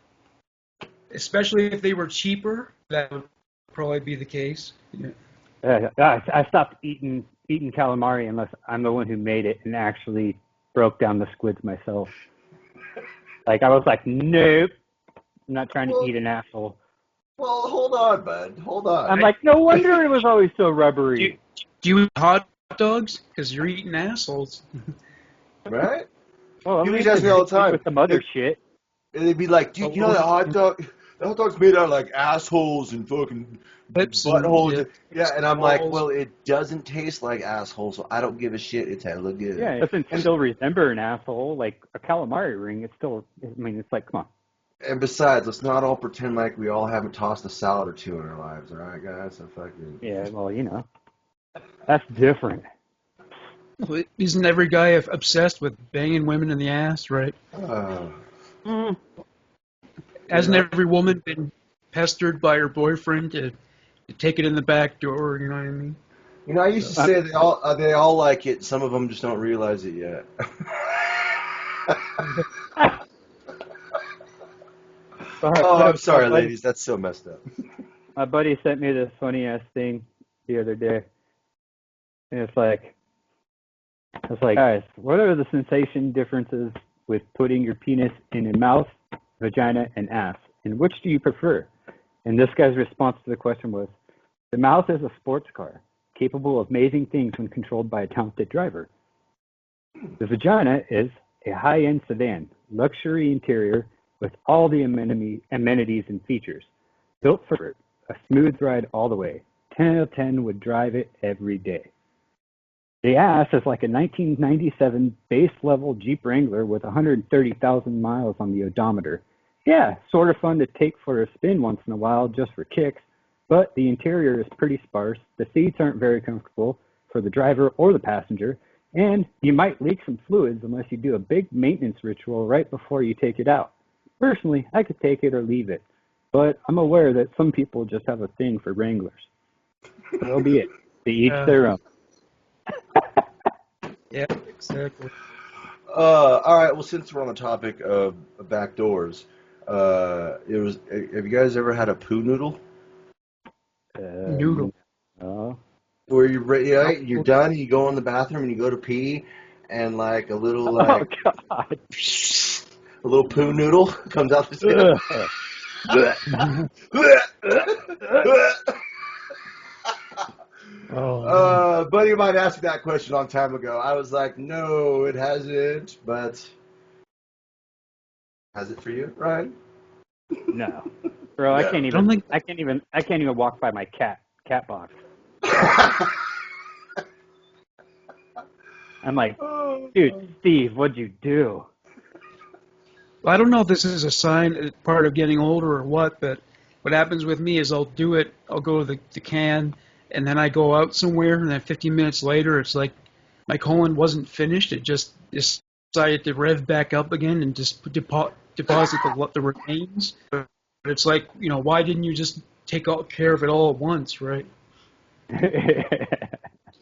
Especially if they were cheaper, that would probably be the case. Yeah. I stopped eating calamari unless I'm the one who made it and actually broke down the squids myself. Like, I was like, nope, I'm not trying to eat an asshole. Well, hold on, bud. Hold on. I'm like, no wonder it was always so rubbery. Do you eat hot dogs? Because you're eating assholes. Right? Well, You ask me all the time. with some other shit. And they'd be like, dude, you know that hot dog's made out of like assholes and fucking Lips buttholes. and- Yeah, and I'm like, balls. well, it doesn't taste like asshole, so I don't give a shit. It's hella good. Yeah, it doesn't still resemble an asshole. Like a calamari ring, it's still, I mean, it's like, come on. And besides, let's not all pretend like we all haven't tossed a salad or two in our lives, all right, guys? So fucking. Yeah, well, you know, that's different. Isn't every guy obsessed with banging women in the ass, right? Hasn't every woman been pestered by her boyfriend to take it in the back door? You know what I mean? You know, I used to say they all like it. Some of them just don't realize it yet. Oh, I'm sorry, ladies. That's so messed up. My buddy sent me this funny ass thing the other day, and it's like, guys, what are the sensation differences with putting your penis in a mouth, vagina, and ass, and which do you prefer? And this guy's response to the question was, the mouth is a sports car, capable of amazing things when controlled by a talented driver. The vagina is a high-end sedan, luxury interior with all the amenities and features. Built for it, a smooth ride all the way. 10 out of 10 would drive it every day. The ass is like a 1997 base-level Jeep Wrangler with 130,000 miles on the odometer. Yeah, sort of fun to take for a spin once in a while just for kicks, but the interior is pretty sparse, the seats aren't very comfortable for the driver or the passenger, and you might leak some fluids unless you do a big maintenance ritual right before you take it out. Personally, I could take it or leave it, but I'm aware that some people just have a thing for Wranglers. So be it. To each their own. Yeah, exactly. All right. Well, since we're on the topic of back doors, have you guys ever had a poo noodle? Noodle. Where you're done, and you go in the bathroom and you go to pee, and like a little Oh, God. a little poo noodle comes out the Oh. buddy of mine asked me that question a long time ago. I was like, no, it hasn't, but has it for you, Ryan? No, bro, Yeah. I can't even walk by my cat box. I'm like, dude, Steve, what'd you do? I don't know if this is a sign, part of getting older or what, but what happens with me is I'll go to the can, and then I go out somewhere, and then 15 minutes later, it's like my colon wasn't finished. It just decided to rev back up again and just deposit the remains. But it's like, why didn't you just take care of it all at once, right?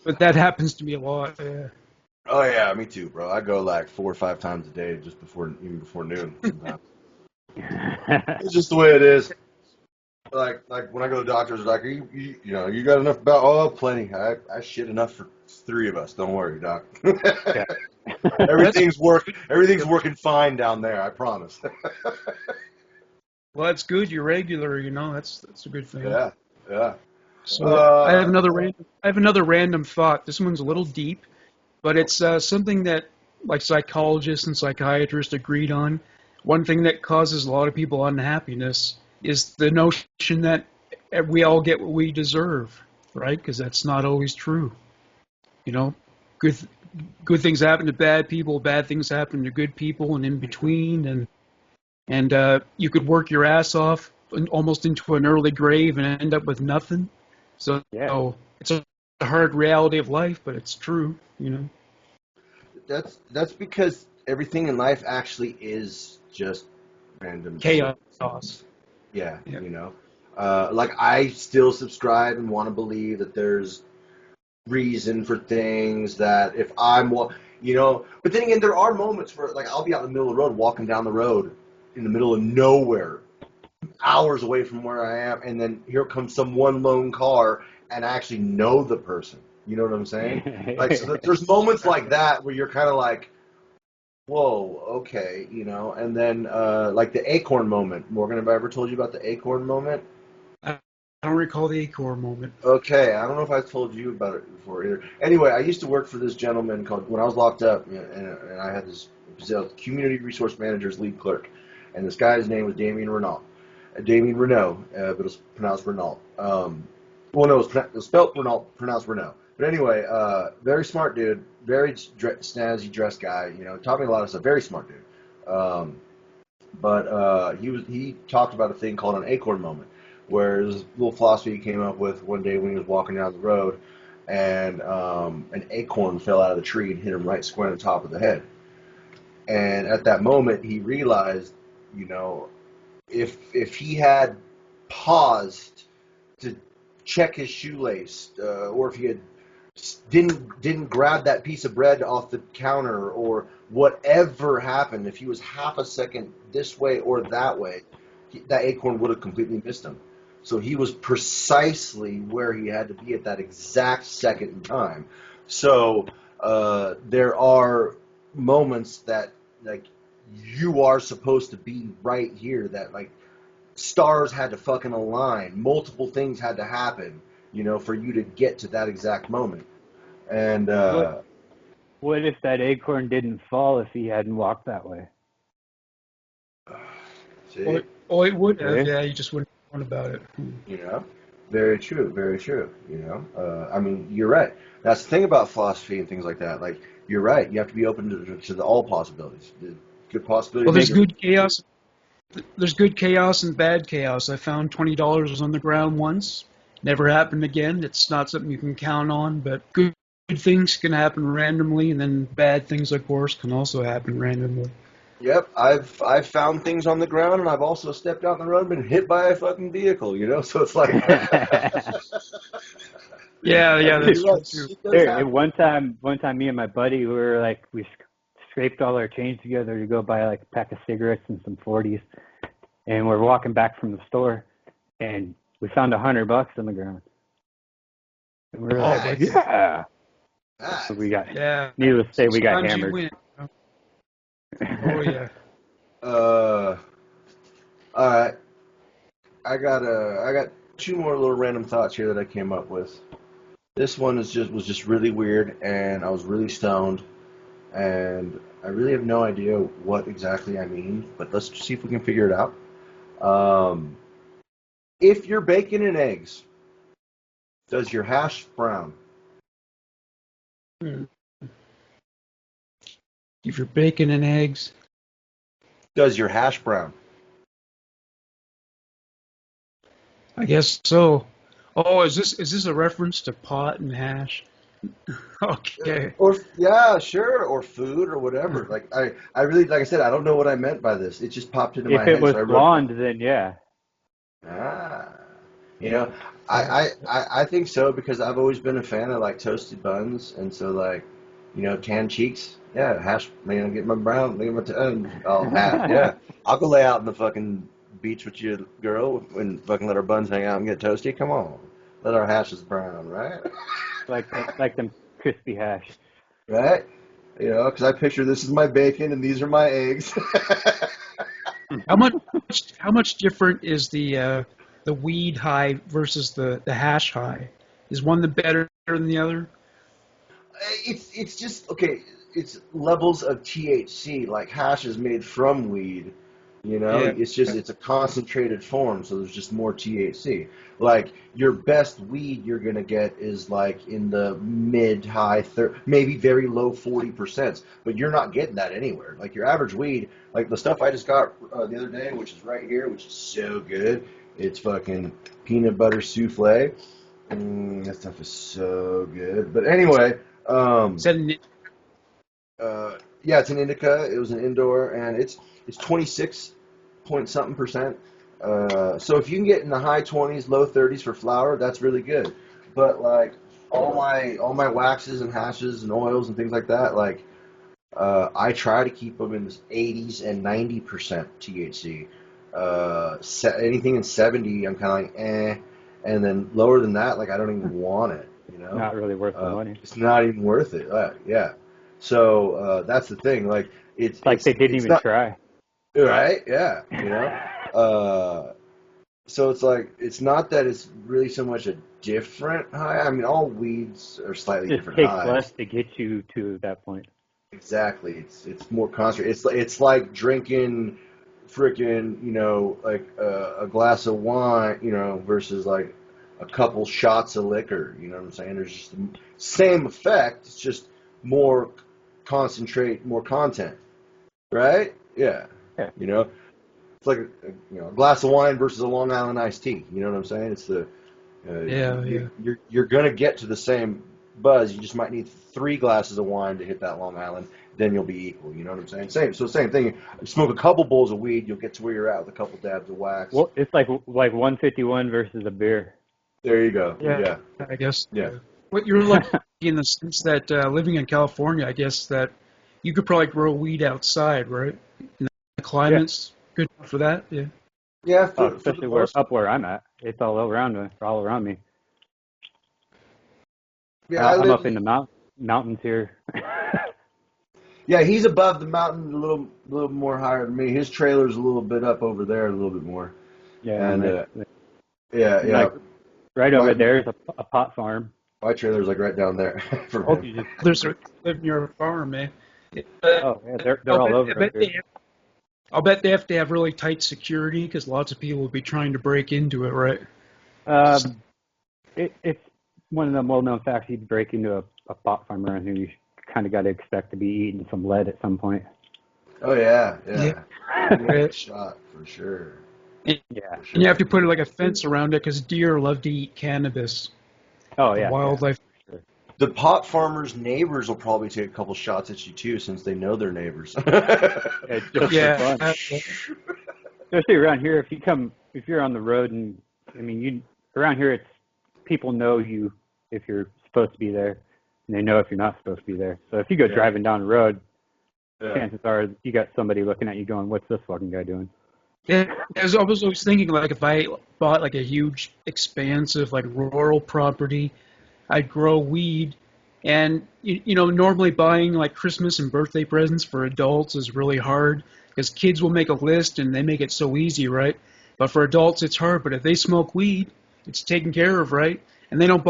But that happens to me a lot. Yeah. Oh yeah, me too, bro. I go like 4 or 5 times a day, just even before noon. Sometimes. It's just the way it is. Like when I go to doctors, like, you got enough about? Oh, plenty. I shit enough for 3 of us. Don't worry, doc. Everything's working fine down there. I promise. Well, that's good. You're regular. That's a good thing. Yeah. So I have another random thought. This one's a little deep. but it's something that like psychologists and psychiatrists agreed on. One thing that causes a lot of people unhappiness is the notion that we all get what we deserve, right? Because that's not always true. You know, good good things happen to bad people, bad things happen to good people, and in between, and you could work your ass off almost into an early grave and end up with nothing. So it's a hard reality of life, but it's true, you know. That's because everything in life actually is just random Chaos. Yeah, you know. Like I still subscribe and want to believe that there's reason for things that if I'm, you know, but then again, there are moments where like I'll be out in the middle of the road, walking down the road in the middle of nowhere, hours away from where I am, and then here comes some one lone car, and I actually know the person. You know what I'm saying? Like, so there's moments like that where you're kind of like, whoa, okay, you know. And then like the acorn moment. Morgan, have I ever told you about the acorn moment? I don't recall the acorn moment. Okay, I don't know if I've told you about it before either. Anyway, I used to work for this gentleman called, when I was locked up, and I had this community resource manager's lead clerk, and this guy's name was Damien Renault. But it's pronounced Renault. Well, no, it was spelled Renault, pronounced Renault. But anyway, very smart dude, very snazzy dressed guy. You know, taught me a lot of stuff. Very smart dude. But he talked about a thing called an acorn moment, where this little philosophy he came up with one day when he was walking down the road, and an acorn fell out of the tree and hit him right square on the top of the head. And at that moment, he realized, you know, if he had paused to check his shoelace, or if he had didn't grab that piece of bread off the counter, or whatever happened, if he was half a second this way or that way, that acorn would have completely missed him. So he was precisely where he had to be at that exact second in time. So there are moments that, like, you are supposed to be right here, that, like, stars had to fucking align. Multiple things had to happen, you know, for you to get to that exact moment. And what if that acorn didn't fall if he hadn't walked that way? See? Oh, it would have. Yeah, you just wouldn't have known about it. You know, very true, very true. You know, I mean, you're right. That's the thing about philosophy and things like that. Like, you're right. You have to be open to all possibilities. The good possibilities. Well, there's good chaos. There's good chaos and bad chaos. I found $20 on the ground once. Never happened again. It's not something you can count on, but good things can happen randomly, and then bad things, of course, can also happen randomly. Yep, I've found things on the ground, and I've also stepped out on the road and been hit by a fucking vehicle, you know? So it's like... yeah, that's true. One time, me and my buddy we scraped all our change together to go buy like a pack of cigarettes and some 40s, and we're walking back from the store, and we found $100 on the ground. And we were like, yeah. So we got, needless to say, we got hammered. Win, you know? Oh yeah. All right. I got two more little random thoughts here that I came up with. This one was just really weird, and I was really stoned, and I really have no idea what exactly I mean, but let's see if we can figure it out. If you're bacon and eggs, does your hash brown? If you're bacon and eggs, does your hash brown? I guess so. Oh, is this a reference to pot and hash? Okay. Or yeah, sure, or food or whatever. Like I really, like I said, I don't know what I meant by this. It just popped into my head. If it was blonde, then yeah. You know, I think so, because I've always been a fan of like toasted buns, and so like, you know, tan cheeks. Yeah, hash. You know, get my brown, get my hash. Yeah, I'll go lay out in the fucking beach with you, girl, and fucking let our buns hang out and get toasty. Come on, let our hashes brown, right? like them crispy hash. Right? You know, because I picture this is my bacon and these are my eggs. How much different is the weed high versus the hash high? Is one the better than the other? It's just okay. It's levels of THC, like hash is made from weed. You know, Yeah. it's a concentrated form, so there's just more THC. Like your best weed you're gonna get is like in the mid high maybe very low 40%, but you're not getting that anywhere. Like your average weed, like the stuff I just got the other day, which is right here, which is so good. It's fucking peanut butter souffle. That stuff is so good. But anyway, Is that an, yeah, it's an indica. It was an indoor, and it's 26 point something percent. So if you can get in the high 20s, low 30s for flower, that's really good. But like all my waxes and hashes and oils and things like that, like I try to keep them in the 80s and 90% THC. Anything in 70, I'm kind of like and then lower than that, like I don't even want it. You know, Not really worth the money. it's not even worth it. Yeah. So that's the thing. Like It's like they didn't even try. Right? Yeah. You know. So it's like it's not that it's really so much a different high. I mean, all weeds are slightly It different takes highs. less to get you to that point. Exactly. It's more concentrated. It's like drinking freaking like a glass of wine versus like a couple shots of liquor. You know what I'm saying? There's just the same effect. It's just more concentrate, more content. Right? Yeah. Yeah. You know, it's like a glass of wine versus a Long Island iced tea. You know what I'm saying? It's the you're gonna get to the same buzz. You just might need 3 glasses of wine to hit that Long Island. Then you'll be equal. You know what I'm saying? Same thing. You smoke a couple bowls of weed, you'll get to where you're at with a couple dabs of wax. Well, it's like 151 versus a beer. There you go. yeah, I guess. Yeah. What you're lucky in the sense that living in California, I guess that you could probably grow weed outside, right? And the climate's good for that. Yeah. Yeah. Especially where I'm at. It's all around me. Yeah, I'm up in the mountains here. Yeah, he's above the mountain, a little more higher than me. His trailer's a little bit up over there, a little bit more. Yeah, And yeah. Like, right over there is a pot farm. My trailer's like right down there. There's live near a farm, man. Oh, yeah, they're all over. I'll bet they have to have really tight security because lots of people will be trying to break into it, right? It's one of the well-known facts. You'd break into a pot farm around here, you kind of got to expect to be eating some lead at some point. Oh yeah. Shot for sure. Yeah, and you have to put like a fence around it because deer love to eat cannabis. Oh yeah, wildlife. Yeah. The pot farmers' neighbors will probably take a couple shots at you too, since they know their neighbors. Yeah, especially around here. If you're on the road, and I mean, around here, it's people know you if you're supposed to be there, and they know if you're not supposed to be there. So if you go driving down the road, chances are you got somebody looking at you going, "What's this fucking guy doing?" Yeah, I was always thinking like if I bought like a huge, expansive like rural property, I'd grow weed, and normally buying like Christmas and birthday presents for adults is really hard because kids will make a list and they make it so easy, right? But for adults it's hard. But if they smoke weed, it's taken care of, right? And they don't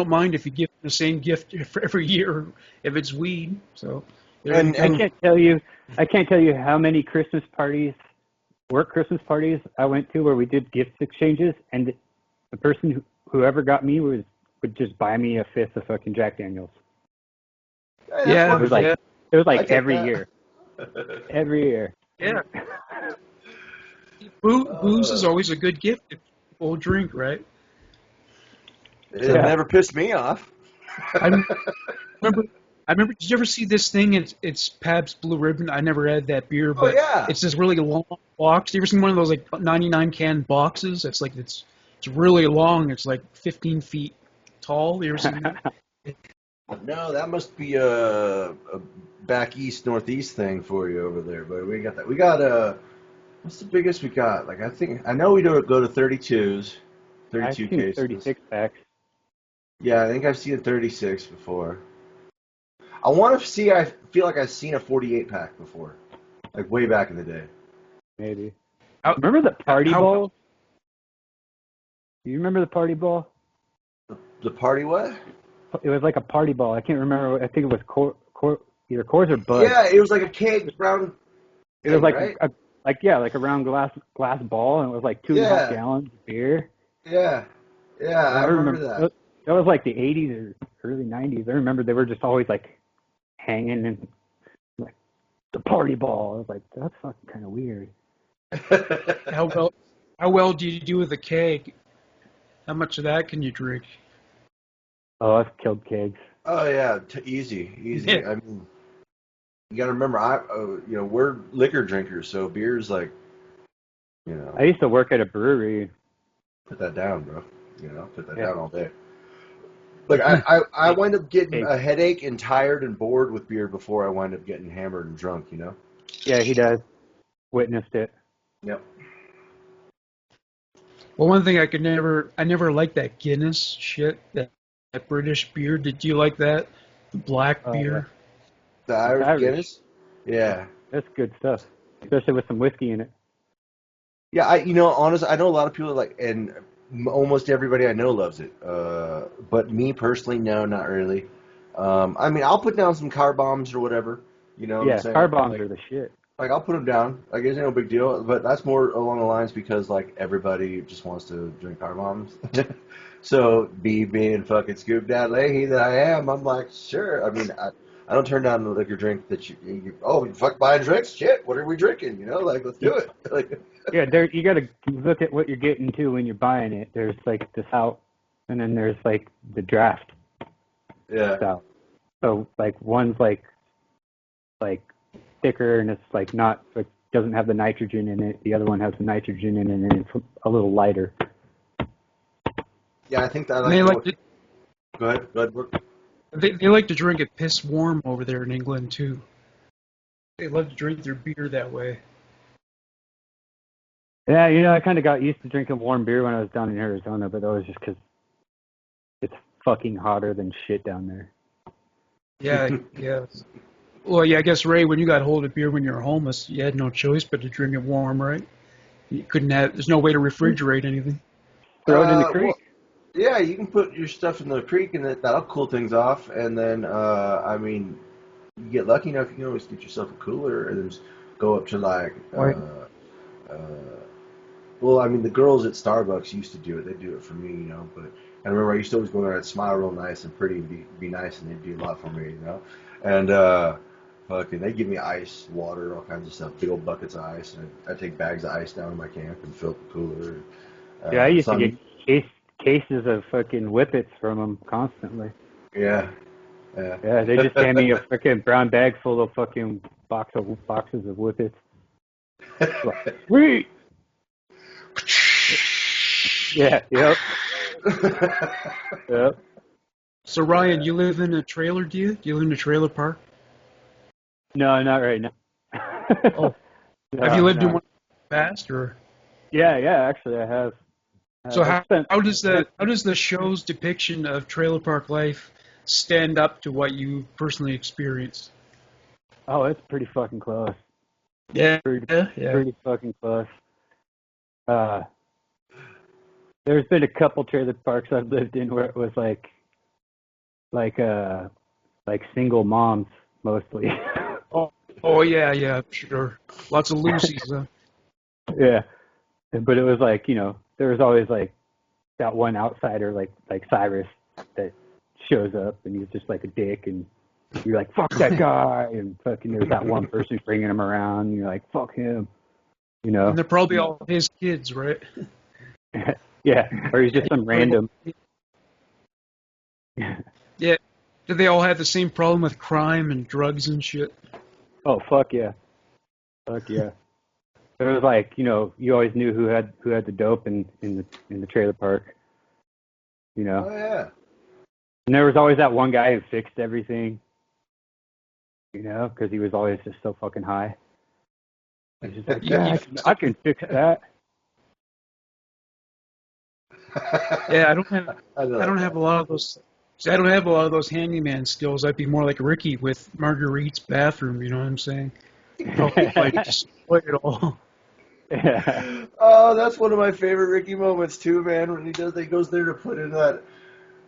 mind if you give the same gift every year if it's weed. So and I can't tell you how many work Christmas parties I went to where we did gift exchanges, and the person whoever got me would just buy me a fifth of fucking Jack Daniels. Yeah, it was like every year. Every year. Yeah. Booze is always a good gift if people drink, right? It never pissed me off. I remember. Did you ever see this thing? It's Pabst Blue Ribbon. I never had that beer, but it's this really long box. You ever seen one of those like 99 can boxes? It's like it's really long. It's like 15 feet tall. You ever seen that? No, that must be a back east northeast thing for you over there. But we got that. We got what's the biggest we got? Like I know we don't go to 32s, 32 cases. 36 packs. Yeah, I think I've seen a 36 before. I want to see. I feel like I've seen a 48 pack before, like way back in the day. Maybe. Remember the party ball? Do you remember the party ball? The party what? it was like a party ball. I can't remember. I think it was either Coors or Bud. Yeah, it was like a keg, round. It was like right? like a round glass ball, and it was like 2.5 gallons of beer. Yeah, I remember that. That was like the 80s or early 90s. I remember they were just always like hanging in like the party ball. I was like, that's fucking kind of weird. How well do you do with a keg? How much of that can you drink? Oh, I've killed kegs. Oh yeah, easy. Yeah. I mean, you got to remember, we're liquor drinkers, so beer's like, I used to work at a brewery. Put that down, bro. Put that down all day. Like I wind up getting a headache and tired and bored with beer before I wind up getting hammered and drunk. Yeah, he does. Witnessed it. Yep. Well, one thing I never liked that Guinness shit, that British beer. Did you like that? The black beer? Yeah. The Irish Guinness? Yeah. That's good stuff, especially with some whiskey in it. Yeah, honestly, I know a lot of people and almost everybody I know loves it. But me personally, no, not really. I mean, I'll put down some car bombs or whatever. You know what I'm saying? Car bombs are the shit. Like, I'll put them down. I guess no big deal. But that's more along the lines because, everybody just wants to drink car bombs. So, being fucking Scoop Dad Leahy that I am, I'm like, sure. I mean, I don't turn down the liquor drink that you fuck buying drinks? Shit, what are we drinking? Let's do it. Yeah, you got to look at what you're getting to when you're buying it. There's, this out, and then there's, the draft. Yeah. Style. So, one's, thicker and it's not doesn't have the nitrogen in it. The other one has the nitrogen in it and it's a little lighter. Yeah, I think that. Go ahead. They like to drink it piss warm over there in England too. They love to drink their beer that way. Yeah, I kind of got used to drinking warm beer when I was down in Arizona, but that was just because it's fucking hotter than shit down there. Yeah, yeah. Well, yeah, I guess, Ray, when you got hold of beer when you were homeless, you had no choice but to drink it warm, right? You couldn't there's no way to refrigerate anything. Throw it in the creek. Well, yeah, you can put your stuff in the creek and that'll cool things off. And then, you get lucky enough, you can always get yourself a cooler and then just go up to the girls at Starbucks used to do it. They do it for me, but I remember I used to always go there and smile real nice and pretty and be nice and they'd do a lot for me, And, they give me ice, water, all kinds of stuff, big old buckets of ice, and I take bags of ice down to my camp and fill up the cooler. I used to get cases of fucking whippets from them constantly. Yeah. Yeah, they just gave me a fucking brown bag full of fucking boxes of whippets. Sweet! Yeah, yep. Yep. So, Ryan, you live in a trailer, do you? Do you live in a trailer park? No, not right now. Oh. No, have you lived in one past, or? Yeah, actually I have. So how does the show's depiction of trailer park life stand up to what you personally experienced? Oh, it's pretty fucking close. Yeah, Pretty fucking close. There's been a couple trailer parks I've lived in where it was like single moms mostly. Oh yeah, sure. Lots of Lucy's. Yeah, but it was there was always that one outsider like Cyrus that shows up and he's just like a dick and you're like fuck that guy and fucking there's that one person bringing him around and you're like fuck him, And they're probably all his kids, right? Yeah, or he's just some random. Yeah. Do they all have the same problem with crime and drugs and shit? Oh fuck yeah. It was you always knew who had the dope in the trailer park. Oh yeah. And there was always that one guy who fixed everything. Because he was always just so fucking high. He's just like, yeah, I can fix that. Yeah, I don't have a lot of those. I don't have a lot of those handyman skills. I'd be more like Ricky with Marguerite's bathroom. You know what I'm saying? Destroy it all. Yeah. Oh, that's one of my favorite Ricky moments too, man. When he goes there to put in that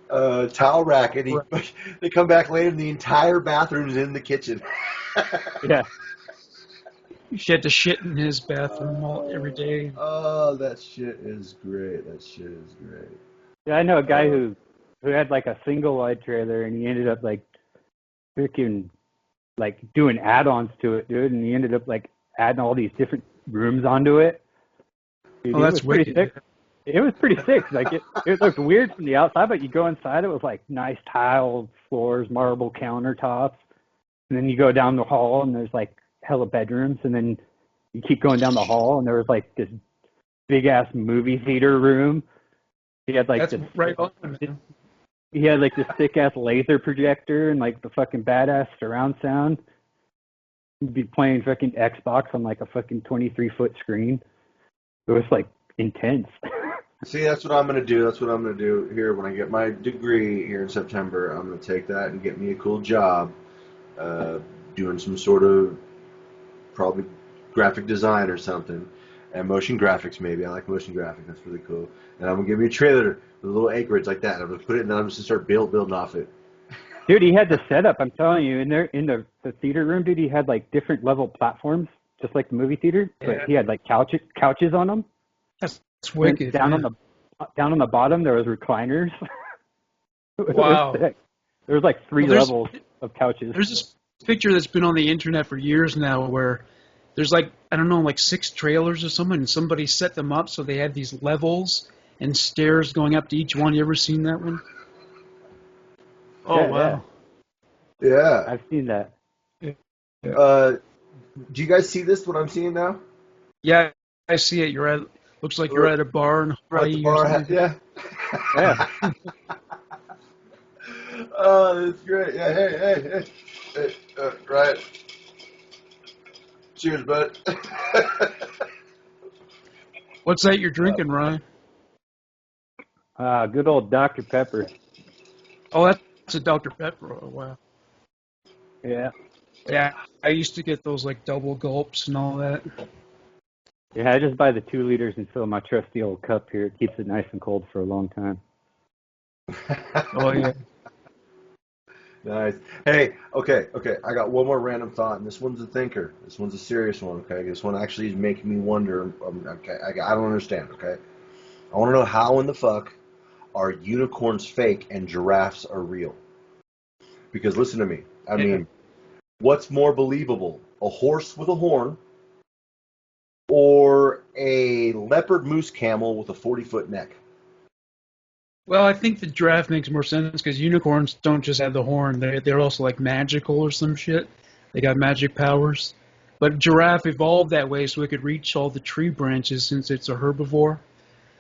towel rack, and they come back later, and the entire bathroom's in the kitchen. Yeah. She had to shit in his bathroom every day. Oh, that shit is great. That shit is great. Yeah, I know a guy who had like a single wide trailer, and he ended up like freaking like doing add-ons to it, dude, and he ended up like adding all these different rooms onto it. Dude, Oh, that's pretty wicked. sick. It was pretty sick. Like it looked weird from the outside, but you go inside, it was like nice tiled floors, marble countertops, and then you go down the hall, and there's like hella bedrooms, and then you keep going down the hall, and there was like this big ass movie theater room. He had like That's this, right on. he had like this thick ass laser projector and like the fucking badass surround sound. He'd be playing fucking Xbox on like a fucking 23-foot screen. It was like intense. See, that's what I'm going to do. That's what I'm going to do here when I get my degree here in September. I'm going to take that and get me a cool job doing some sort of probably graphic design or something. And motion graphics, maybe. I like motion graphics. That's really cool. And I'm going to give me a trailer with a little acreage like that. I'm going to put it, and then I'm just going to start building off it. Dude, he had the setup. I'm telling you, in the theater room, dude, he had like different level platforms, just like the movie theater. Yeah. But he had like couches on them. That's wicked. Down on the bottom, there was recliners. Wow. There was like three levels of couches. There's this picture that's been on the internet for years now where there's like, I don't know, like 6 trailers or something, and somebody set them up so they had these levels and stairs going up to each one. You ever seen that one? Oh, Yeah, wow. Yeah. I've seen that. Do you guys see this, what I'm seeing now? Yeah, I see it. Looks like you're at a bar in We're at Hawaii the or bar. something. Yeah. Yeah. Oh, that's great. Yeah, hey, right. Cheers, bud. What's that you're drinking, Ryan? Good old Dr. Pepper. Oh, that's a Dr. Pepper. Oh, wow. Yeah. Yeah, I used to get those like double gulps and all that. Yeah, I just buy the 2 liters and fill my trusty old cup here. It keeps it nice and cold for a long time. Oh, yeah. Nice. Hey, okay. I got one more random thought, and this one's a thinker. This one's a serious one, okay? This one actually is making me wonder. Okay, I don't understand, okay? I want to know how in the fuck are unicorns fake and giraffes are real? Because listen to me. I mean, what's more believable? A horse with a horn or a leopard moose camel with a 40-foot neck? Well, I think the giraffe makes more sense because unicorns don't just have the horn. They're also like magical or some shit. They got magic powers. But giraffe evolved that way so it could reach all the tree branches since it's a herbivore.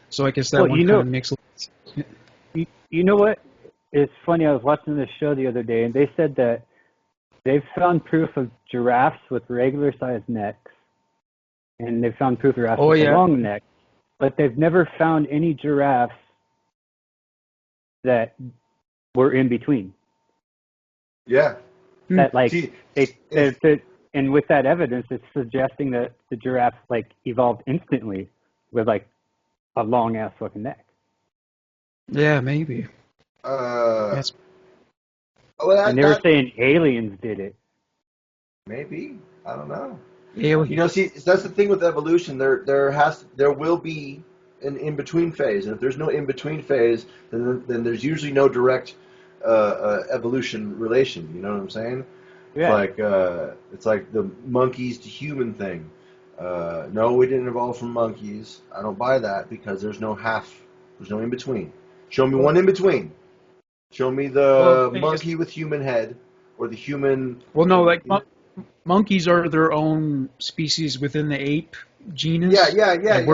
So I guess that one kind of makes a lot of sense. You know what? It's funny. I was watching this show the other day, and they said that they've found proof of giraffes with regular-sized necks, and they've found proof of giraffes with a long neck, but they've never found any giraffes that were in between. Yeah. That like and with that evidence, it's suggesting that the giraffe like evolved instantly with like a long ass fucking neck. Yeah, maybe. Well, and they were saying aliens did it. Maybe. I don't know. Aliens. You know, see, that's the thing with evolution. There will be an in-between phase, and if there's no in-between phase, then there's usually no direct evolution relation. You know what I'm saying? Yeah. It's like the monkeys to human thing. No, we didn't evolve from monkeys. I don't buy that because there's no in-between. Show me one in-between. Show me the monkey with human head or the human... Well, no, like monkeys are their own species within the ape genus. Yeah.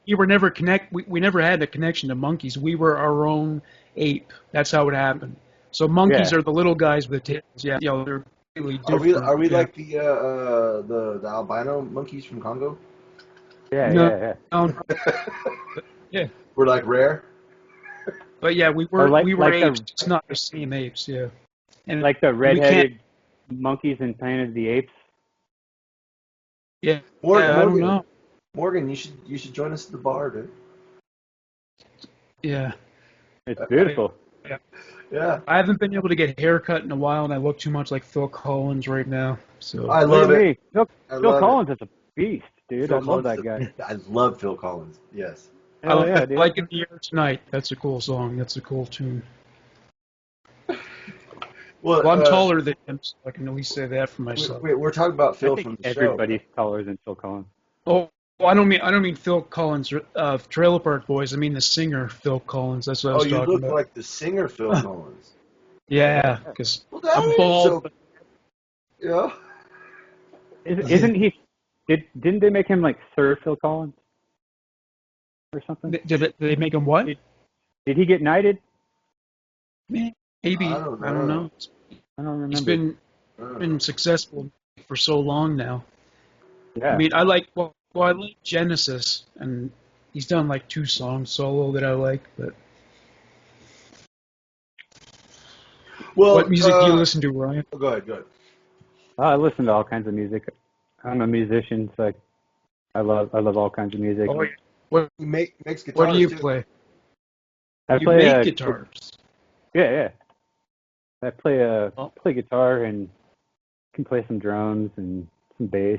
We were never we never had a connection to monkeys. We were our own ape. That's how it happened. So monkeys are the little guys with tails. Yeah, they're really different. Are we like the albino monkeys from Congo? Yeah. Yeah. We're like rare. But yeah, we were apes. It's not the same apes. Yeah. And like the red-headed monkeys in Planet of the Apes. Yeah. Morgan, I don't know. Morgan, you should join us at the bar, dude. Yeah. It's beautiful. Yeah. I haven't been able to get a haircut in a while, and I look too much like Phil Collins right now. So I Look love at it. me. Phil I Phil love Collins is a beast, dude. Phil I love Collins that guy. I love Phil Collins. Yes. Hell I yeah, dude. like In the Air Tonight. That's a cool song. That's a cool tune. Well, I'm taller than him, so I can at least say that for myself. wait, we're talking about I Phil think from the show. everybody's taller than Phil Collins. Oh, I don't mean Phil Collins of Trailer Park Boys. I mean the singer Phil Collins. That's what I Oh, was you talking look about. like the singer Phil Collins. Yeah, because Well, that I'm ain't bald. so. Yeah. Isn't he? Didn't they make him like Sir Phil Collins or something? Did they make him what? Did he get knighted? Maybe. I don't know. I don't remember. He's been successful for so long now. Yeah. I mean, I like Genesis, and he's done like 2 songs solo that I like. But Well, what music do you listen to, Ryan? Go ahead. I listen to all kinds of music. I'm a musician, so I love all kinds of music. Oh, what He makes guitars. what do you too. play? I You play make guitars. Yeah. I play guitar and can play some drums and some bass.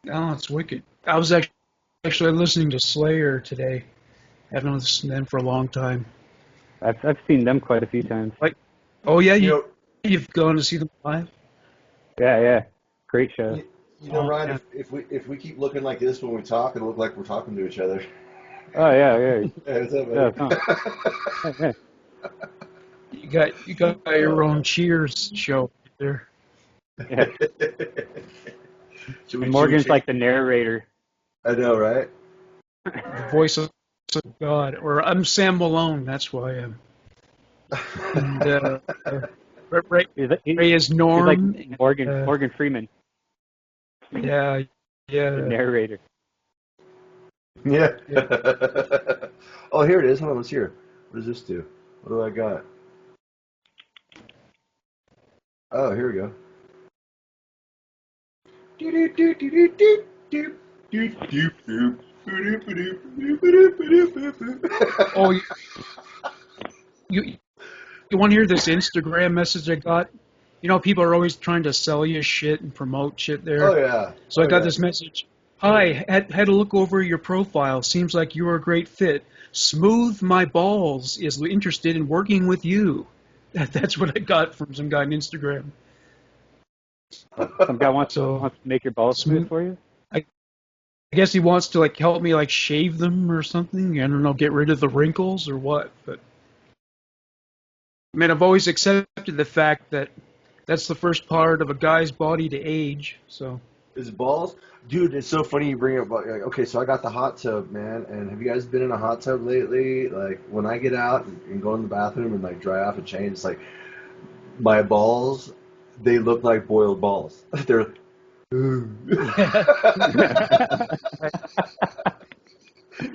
Oh, it's wicked. I was actually listening to Slayer today. I haven't listened to them for a long time. I've seen them quite a few times. Oh yeah, You know, you've gone to see them live? Yeah. Great show. you know, Ryan. If we keep looking like this when we talk, it'll look like we're talking to each other. Oh yeah. Hey, what's up, buddy? Yeah. You got your own Cheers show there. Yeah. And Morgan's like the narrator. I know, right? The voice of God. Or I'm Sam Malone. That's who I am. And Ray is Norm. He's like Morgan Freeman, Yeah. the narrator. Yeah. Oh, here it is. Hold on, let's hear. What does this do? What do I got? Oh, here we go. Oh, you want to hear this Instagram message I got? You know, people are always trying to sell you shit and promote shit there. Oh, yeah. So I got this message. Hi, had a look over your profile. Seems like you are a great fit. Smooth My Balls is interested in working with you. That's what I got from some guy on Instagram. Some guy wants to make your balls smooth for you? I guess he wants to help me shave them or something. I don't know, get rid of the wrinkles or what. But I mean, I've always accepted the fact that that's the first part of a guy's body to age. So his balls, dude. It's so funny you bring up. Okay, so I got the hot tub, man. And have you guys been in a hot tub lately? Like when I get out and go in the bathroom and dry off and change, it's like my balls. They look like boiled balls. They're. You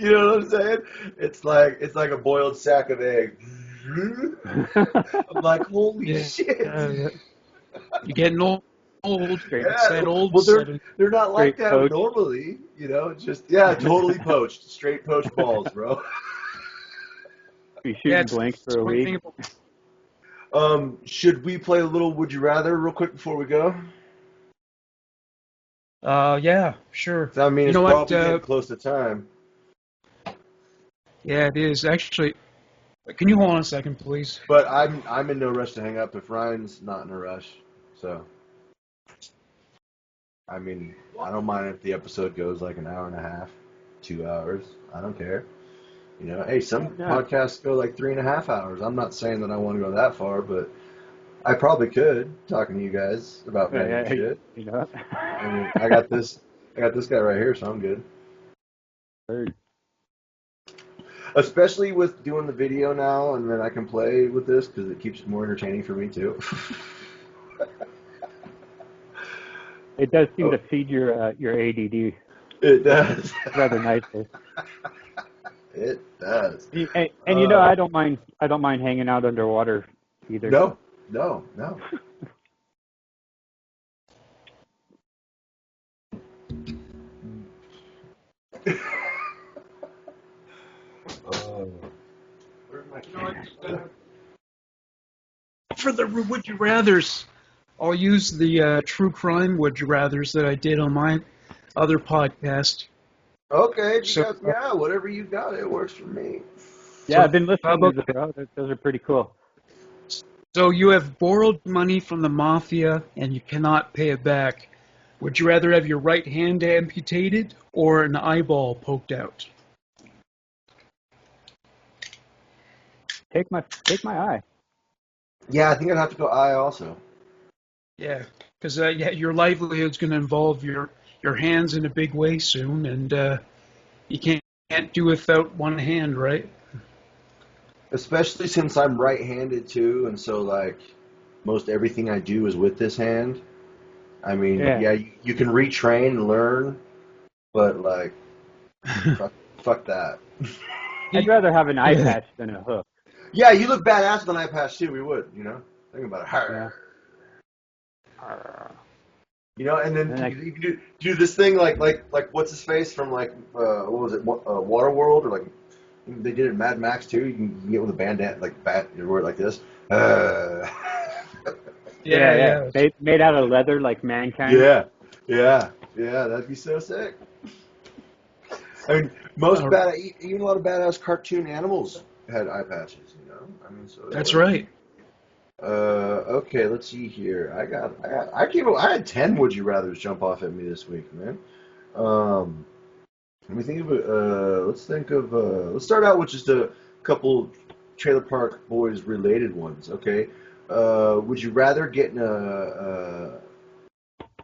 know what I'm saying? It's like a boiled sack of eggs. I'm like, holy shit! You're getting old. Yeah, that old. Well, they're not like that poached. normally. You know, it's just totally poached, straight poached balls, bro. Be shooting blanks for a week. Should we play a little Would You Rather real quick before we go? Yeah, sure. I mean, you it's know probably what? getting close to time. Yeah, it is actually. Can you hold on a second, please? But I'm in no rush to hang up if Ryan's not in a rush. So, I mean, I don't mind if the episode goes like an hour and a half, 2 hours. I don't care. You know, hey, some podcasts go like 3.5 hours. I'm not saying that I want to go that far, but I probably could talking to you guys about random shit. You know? I mean, I got this guy right here, so I'm good. Heard. Especially with doing the video now, and then I can play with this because it keeps it more entertaining for me too. It does seem to feed your ADD. It does. Rather nicely. It does. And you know, I don't mind hanging out underwater either. No. For the Would You Rathers, I'll use the true crime Would You Rathers that I did on my other podcast. Okay, if you So, got, whatever you got, it works for me. Yeah, So I've been how listening to about- the bro. Those are pretty cool. So you have borrowed money from the mafia and you cannot pay it back. Would you rather have your right hand amputated or an eyeball poked out? Take my eye. Yeah, I think I'd have to go I also. Yeah, because your livelihood's going to involve your hands in a big way soon, and you can't do without one hand, right? Especially since I'm right-handed too, and so like most everything I do is with this hand. I mean, Yeah. you can retrain and learn, but like, fuck that. I'd rather have an eye Yeah. patch than a hook. Yeah, you look badass with an eye patch too. We would, think about it. Yeah. And then And I- you can do this thing like what's his face from like what was it, Waterworld, or like they did it in Mad Max too. You can get with a bandana like bat, you wear it like this. Yeah. Made out of leather like mankind. Yeah, that'd be so sick. I mean, even a lot of badass cartoon animals had eye patches, I mean, so That's right. Okay, let's see here. I had 10 would you rathers jump off at me this week, man. Let me think of it. Let's start out with just a couple Trailer Park Boys related ones, okay? Would you rather get in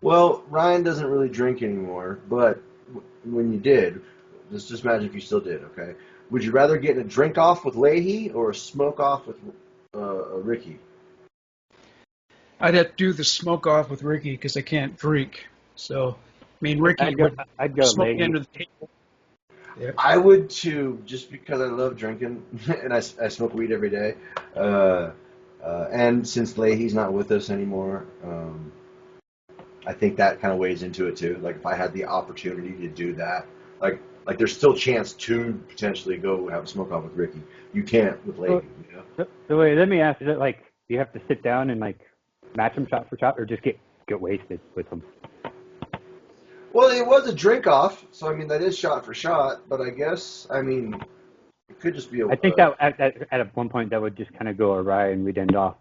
well, Ryan doesn't really drink anymore, but when you did, just imagine if you still did, okay? Would you rather get in a drink off with Leahy or a smoke off with Ricky? I'd have to do the smoke off with Ricky because I can't drink. So, I mean, Ricky I'd go smoke Leahy. under the table. Yeah. I would too, just because I love drinking and I smoke weed every day. And since Leahy's not with us anymore, I think that kind of weighs into it too. Like if I had the opportunity to do that, like there's still a chance to potentially go have a smoke off with Ricky. You can't with Leahy. So wait, let me ask: is it like you have to sit down and like match them shot for shot, or just get wasted with them? Well, it was a drink off, so I mean that is shot for shot. But I guess it could just be a. I think that at one point that would just kind of go awry, and we'd end up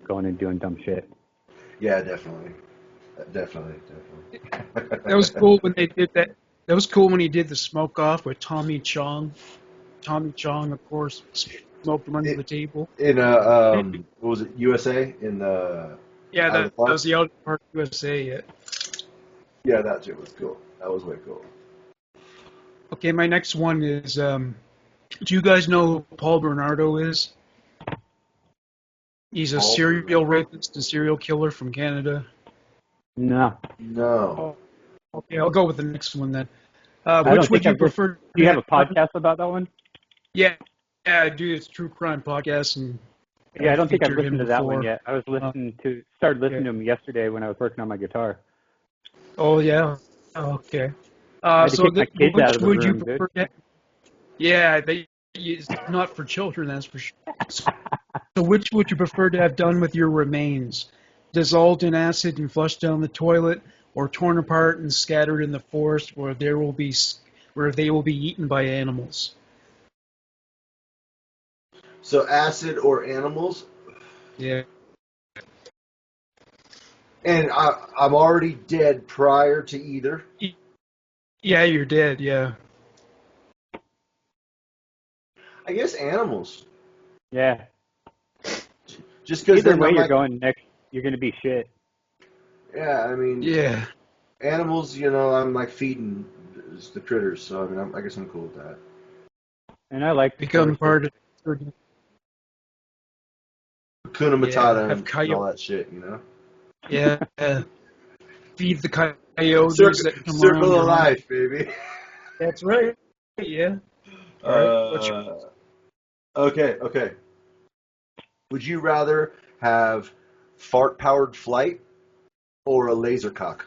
going and doing dumb shit. Yeah, definitely. That was cool when they did that. That was cool when he did the smoke off with Tommy Chong. Tommy Chong, of course, smoked him under the table. In what was it, USA? Yeah, that was the Out Park USA. Yeah. Yeah, that too was cool. That was way cool. Okay, my next one is. Do you guys know who Paul Bernardo is? He's a serial rapist and serial killer from Canada. No. Okay, I'll go with the next one then. Which would you prefer? Do you have a podcast about that one? Yeah, I do. It's a true crime podcast, and yeah, I don't think I've featured him listened to that one before. yet. I was started listening to him yesterday when I was working on my guitar. Oh yeah. Okay. I had to So kick my kids which out of the would you room, prefer? Yeah, it's not for children, that's for sure. So which would you prefer to have done with your remains? Dissolved in acid and flushed down the toilet, or torn apart and scattered in the forest where they will be eaten by animals? So acid or animals? Yeah. And I'm already dead prior to either. Yeah, you're dead. Yeah. I guess animals. Yeah. Just because Either way you're going next, you're going to be shit. Yeah, I mean. Yeah. Animals, I'm like feeding the critters, so I mean, I guess I'm cool with that. And I like Become part of. Hakuna Matata have and all that shit, Yeah. Feed the coyotes that come around. Circle of life, baby. That's right. Yeah. All right. Okay. Would you rather have fart-powered flight or a laser cock?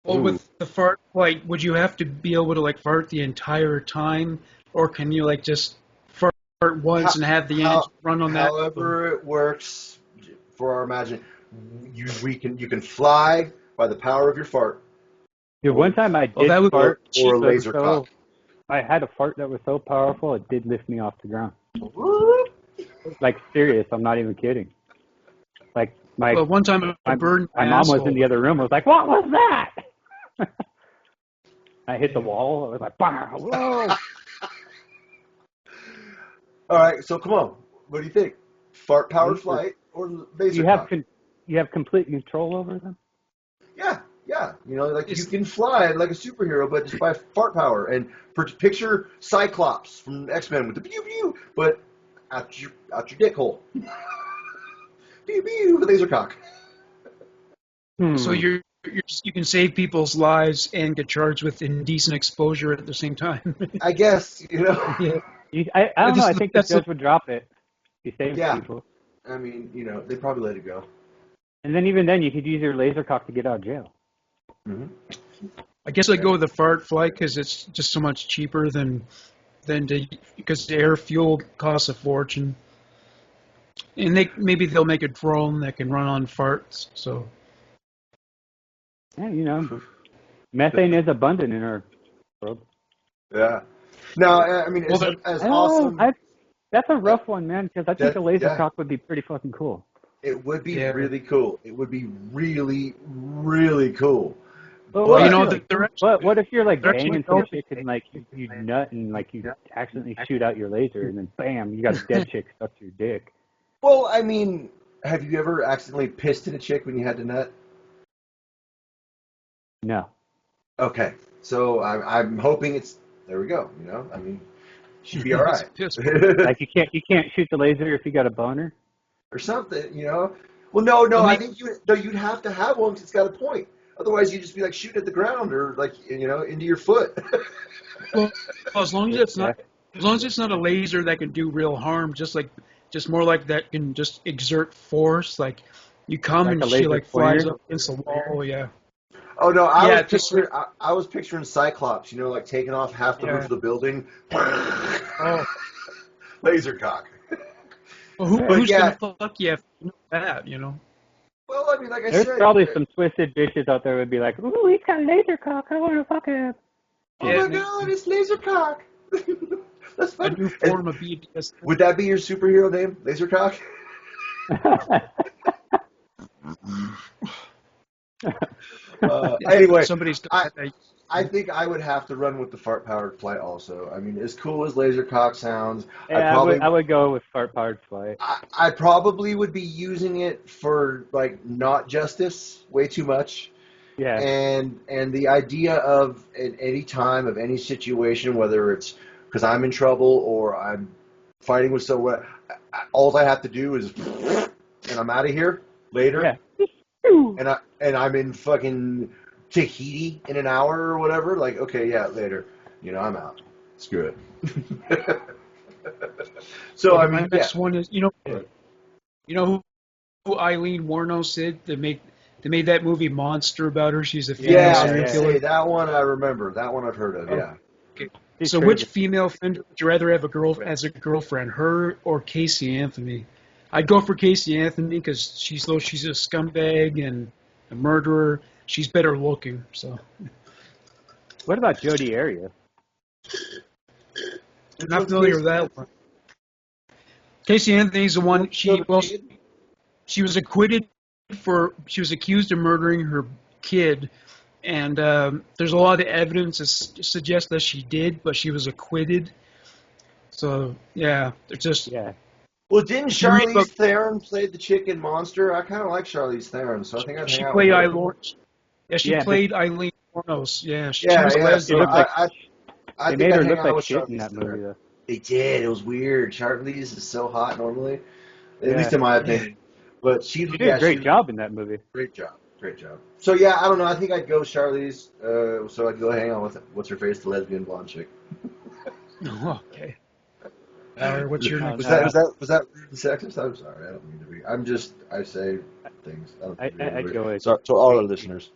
Well, with the fart flight, would you have to be able to fart the entire time or can you like just fart once and have the engine run on that? However it works for our imagination, you can fly by the power of your fart. Dude, one time I did that would fart, or a so- laser so- cock. I had a fart that was so powerful it did lift me off the ground. Like serious, I'm not even kidding. Like my Well, one time I burned my my mom was asshole. in the other room. I was like, "What was that?" I hit the wall. I was like, "Bah, whoa!" All right, so come on. What do you think? Fart powered flight or laser You have cock? you have complete control over them. Yeah. You know, like you can fly like a superhero, but just by fart power. And picture Cyclops from X-Men with the pew pew, but out your dick hole. Pew pew, laser cock. So you can save people's lives and get charged with indecent exposure at the same time. I guess, you know. Yeah. I don't know. I think the That's judge would drop it. He saves Yeah. people. I mean, you know, they probably let it go. And then even then, you could use your laser cock to get out of jail. Mm-hmm. I guess I go with the fart flight because it's just so much cheaper because the air fuel costs a fortune, and maybe they'll make a drone that can run on farts. So Yeah, you know, methane is abundant in our world. Yeah. Now, I mean, Well, as I don't know, awesome. that's a rough one, man, because I think the laser cock would be pretty fucking cool. It would be Yeah. really cool. It would be really, really cool. But But- you know, what if you're like they're banging actually some chick and like you nut and like you accidentally shoot out your laser and then bam, you got a dead chick stuck to your dick. Well, I mean, have you ever accidentally pissed at a chick when you had to nut? No. Okay, so I'm hoping it's there. We go. You know, I mean, she'd be all right, Like you can't shoot the laser if you got a boner. or something. You know. Well, no. Well, I think you'd have to have one because it's got a point. Otherwise, you'd just be like shooting at the ground or like into your foot. well, as long as it's not a laser that can do real harm, just more like that can just exert force, like you come Like and a she laser like flies pointer? up against the wall, yeah. Oh no, Yeah, I was picturing Cyclops. You know, like taking off half the roof of the building. Oh, Laser cock. well, But who's yeah. gonna fuck you after you know that? You know. Well, I mean, like I There's said, probably some twisted bitches out there would be like, "Ooh, he's got a laser cock. I want to fuck him." Oh Yeah. my God, it's laser cock. That's A fun. new form of BDS. Would that be your superhero name, Laser Cock? Anyway, Somebody's I think I would have to run with the fart powered flight also. I mean, as cool as Laser Cock sounds, Yeah, I would go with fart powered flight. I probably would be using it for like not justice way too much. Yeah. And the idea of at any time of any situation, whether it's because I'm in trouble or I'm fighting with someone, all I have to do is and I'm out of here later. Yeah. And I'm in fucking Tahiti in an hour or whatever. Like, okay, yeah, later. I'm out. Screw it. So I mean, my next one is you know who Eileen Wuornos did? They made that movie Monster about her. She's a female serial killer. Say, that one I remember. That one I've heard of. Yeah. Okay. She's So crazy. which female offender would you rather have as a girlfriend, her or Casey Anthony? I'd go for Casey Anthony because she's a scumbag and a murderer. She's better looking. So What about Jodi Arias? I'm not familiar with that one. Casey Anthony's the one. She was acquitted she was accused of murdering her kid, and there's a lot of evidence that suggests that she did, but she was acquitted. So yeah, it's just Well, didn't Charlize Theron play the chick in Monster? I kind of like Charlize Theron, so I think I'd hang out with her. She played Eileen Wuornos. Yeah, she Yeah, was yeah. lesbian. I They think made I'd her hang look out like with shit Charlize in that Theron. movie, though. They did. It was weird. Charlize is so hot normally, at least in my opinion. But she did a great job in that movie. Great job. So yeah, I don't know. I think I'd go Charlize. So I'd go hang out with what's her face, the lesbian blonde chick. Okay. What's your next? Was that rude and sexist? I'm sorry. I don't mean to be. I say things. I don't mean to be I'd rude. go with Sorry to all our listeners.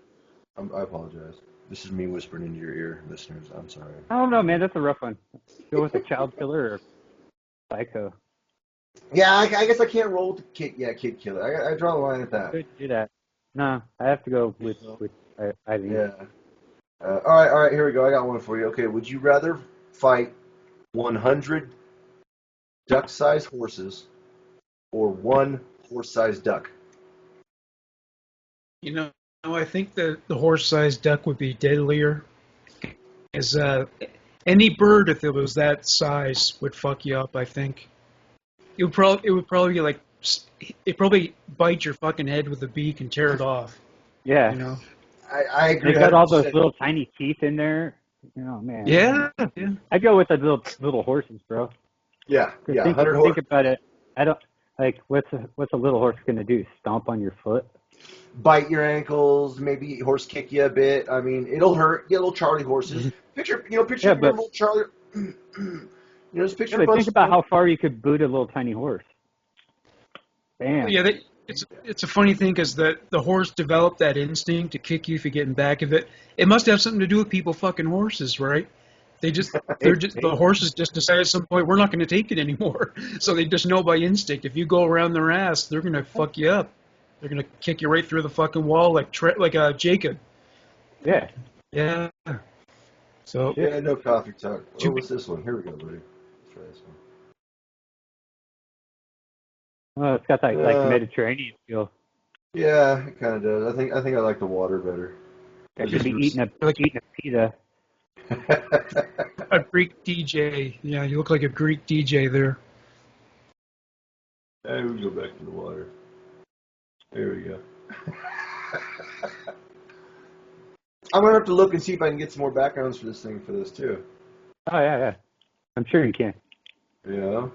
I apologize. This is me whispering into your ear, listeners. I'm sorry. I don't know, man. That's a rough one. Go with a child killer or psycho. Yeah, I guess I can't roll with the kid. Yeah, kid killer. I draw the line at that. Couldn't do that. No, I have to go with Ivy. Yeah. All right. Here we go. I got one for you. Okay, would you rather fight 100 duck-sized horses or one horse-sized duck? You know, I think the horse-sized duck would be deadlier. As any bird, if it was that size, would fuck you up. I think it would probably be like it probably bite your fucking head with a beak and tear it off. Yeah. You know. I agree. They got all 100%. those little tiny teeth in there. Oh man. Yeah. I go with the little horses, bro. Yeah. 100 Think about it. I don't like what's a little horse gonna do? Stomp on your foot? Bite your ankles, maybe horse kick you a bit. I mean, it'll hurt. Get little Charlie horses. Picture little Charlie. Just picture. But think about how far you could boot a little tiny horse. Bam. Yeah, it's a funny thing because the horse developed that instinct to kick you if you get in back of it. It must have something to do with people fucking horses, right? The horses just decide at some point we're not going to take it anymore. So they just know by instinct. If you go around their ass, they're going to fuck you up. They're going to kick you right through the fucking wall like Jacob. Yeah. Yeah. So. Yeah, no coffee talk. Oh, what's this one? Here we go, buddy. Let's try this one. Oh, it's got that like Mediterranean feel. Yeah, it kind of does. I think I like the water better. I should be eating a pita. A Greek DJ. Yeah, you look like a Greek DJ there. Hey, we go back to the water. There we go. I'm gonna have to look and see if I can get some more backgrounds for this too. Oh yeah. I'm sure you can. Yeah.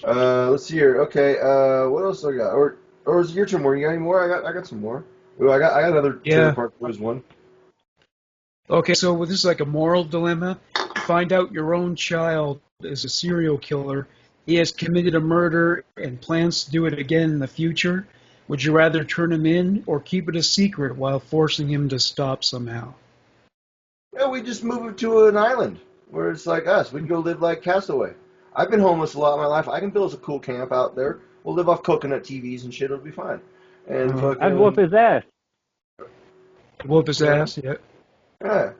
Let's see here. Okay. What else do I got? Or is it your turn? More? You got any more? I got some more. Ooh, I got another Trailer Park Boys one. Okay, so this is like a moral dilemma. Find out your own child is a serial killer. He has committed a murder and plans to do it again in the future. Would you rather turn him in or keep it a secret while forcing him to stop somehow? Yeah, we just move him to an island where it's like us. We can go live like Castaway. I've been homeless a lot of my life. I can build us a cool camp out there. We'll live off coconut TVs and shit. It'll be fine. And I'd whoop his ass. Whoop his ass, yeah. Yeah.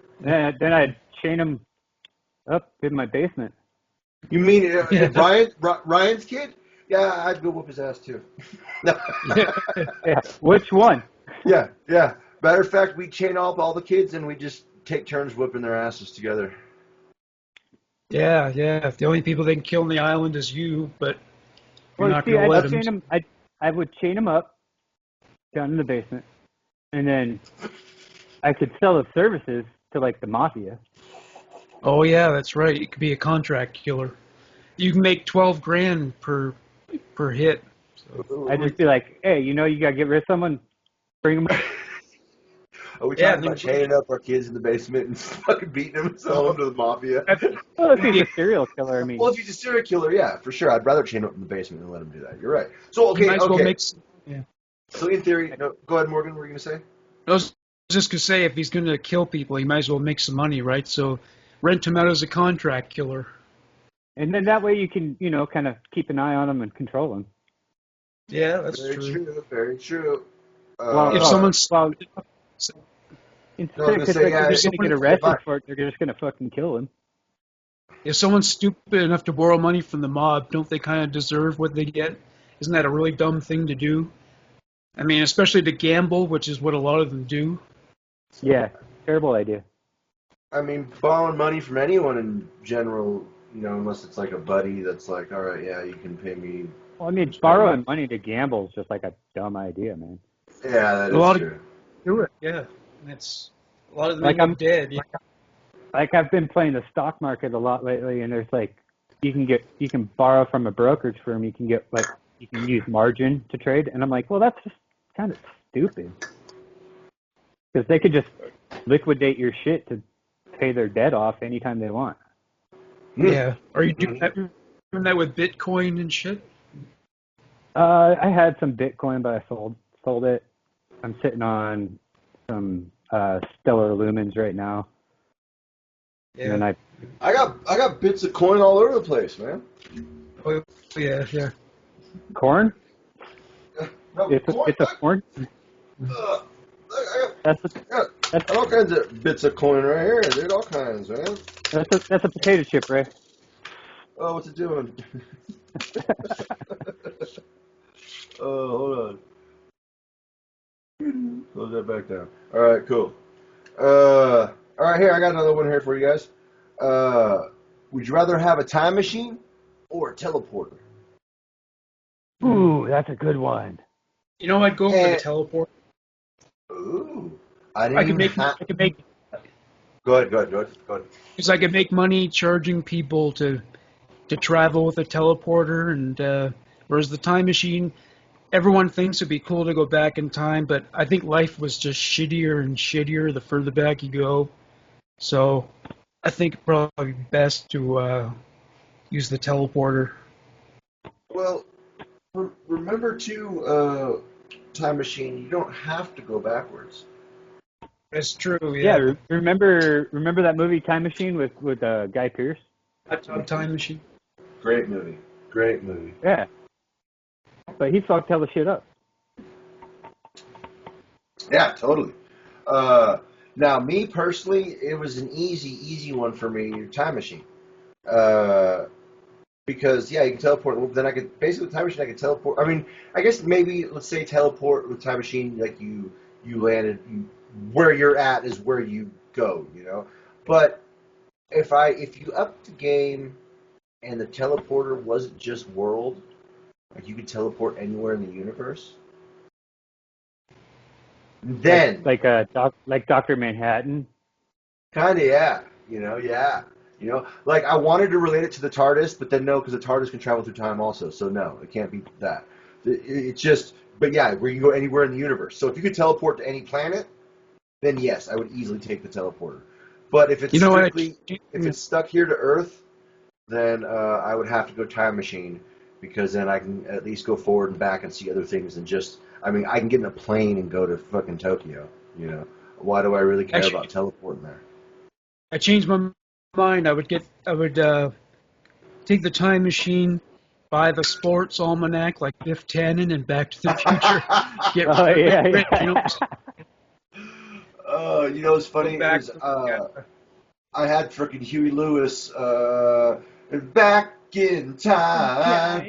Then I'd chain him up in my basement. You mean Ryan's kid? Yeah, I'd go whoop his ass too. Yeah. Which one? Yeah. Matter of fact, we chain up all the kids and we just take turns whipping their asses together. Yeah. If the only people they can kill on the island is you, but you're Well, not see, going to let I'd them. chain him. I would chain him up down in the basement, and then I could sell his services to like the mafia. Oh yeah, that's right. It could be a contract killer. You can make $12,000 per hit. So. I'd just be like, hey, you gotta get rid of someone, bring them up. Are we talking about chaining up our kids in the basement and fucking beating them and selling them to the mafia? Well, if he's a serial killer, I mean. Well, if he's a serial killer, yeah, for sure. I'd rather chain up in the basement than let him do that. You're right. So, okay. So, in theory, no, go ahead, Morgan. What were you going to say? I was just going to say, if he's going to kill people, he might as well make some money, right? So, rent him out as a contract killer. And then that way you can, kind of keep an eye on him and control him. Yeah, that's Very true. If someone's... Because they're going to get arrested for it, they're just going to fucking kill him. If someone's stupid enough to borrow money from the mob, don't they kind of deserve what they get? Isn't that a really dumb thing to do? I mean, especially to gamble, which is what a lot of them do. Yeah, terrible idea. I mean, borrowing money from anyone in general, unless it's like a buddy that's like, all right, yeah, you can pay me. Well, I mean, borrowing money to gamble is just like a dumb idea, man. Yeah, that is true. Do it, yeah. That's a lot of them are dead. Yeah. Like I've been playing the stock market a lot lately, and there's like you can borrow from a brokerage firm. You can use margin to trade, and I'm like, well, that's just kind of stupid because they could just liquidate your shit to pay their debt off anytime they want. Yeah. Are you doing that with Bitcoin and shit? I had some Bitcoin, but I sold it. I'm sitting on some stellar lumens right now. Yeah. And then I got bits of coin all over the place, man. Oh, yeah. corn? No, It's coin, a corn. I That's got all kinds of bits of coin right here, dude. All kinds, man. a potato chip, Ray. Oh, what's it doing? Oh, hold on. Close that back down. All right, cool. All right, here, I got another one here for you guys. Would you rather have a time machine or a teleporter? Ooh, that's a good one. You know, I'd go for the teleport. Ooh. I I could make. Go ahead. Because I could make money charging people to travel with a teleporter, and whereas the time machine, everyone thinks it'd be cool to go back in time, but I think life was just shittier and shittier the further back you go. So I think it'd probably be best to use the teleporter. Well, remember too, time machine, you don't have to go backwards. That's true. Yeah, remember that movie Time Machine with Guy Pearce? Time machine. Great movie. Yeah, but he fucked hella shit up. Yeah, totally. Now, me personally, it was an easy one for me, time machine. Because, yeah, you can teleport. Then I could, basically, with time machine, I could teleport. I mean, I guess maybe, let's say teleport with time machine, like you landed, where you're at is where you go, you know? But if you up the game and the teleporter wasn't just world, like you could teleport anywhere in the universe, then like Dr. Manhattan. kind of, yeah, like I wanted to relate it to the TARDIS, but then no, because the TARDIS can travel through time also, so no, it can't be that. It's just, but yeah, where you can go anywhere in the universe. So if you could teleport to any planet, then yes, I would easily take the teleporter. But if it's if it's stuck here to Earth, then I would have to go time machine, because then I can at least go forward and back and see other things than just. I mean, I can get in a plane and go to fucking Tokyo. You know, why do I really care about teleporting there? I changed my mind. I would take the time machine, buy the sports almanac like Biff Tannen and Back to the Future. You know what's funny is I had freaking Huey Lewis back in time. I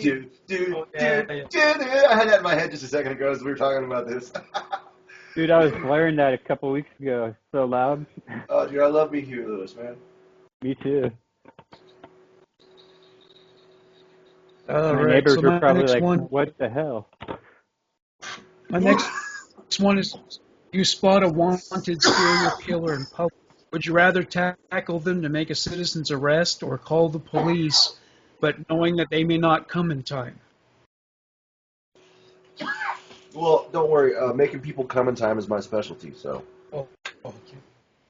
had that in my head just a second ago as we were talking about this. Dude, I was blaring that a couple weeks ago. So loud. Oh, dude, I love me Huey Lewis, man. Me too. My neighbors were probably like, what the hell? My next one is, you spot a wanted serial killer in public. Would you rather tackle them to make a citizen's arrest or call the police, but knowing that they may not come in time? Well, don't worry. Making people come in time is my specialty, so. Oh, okay.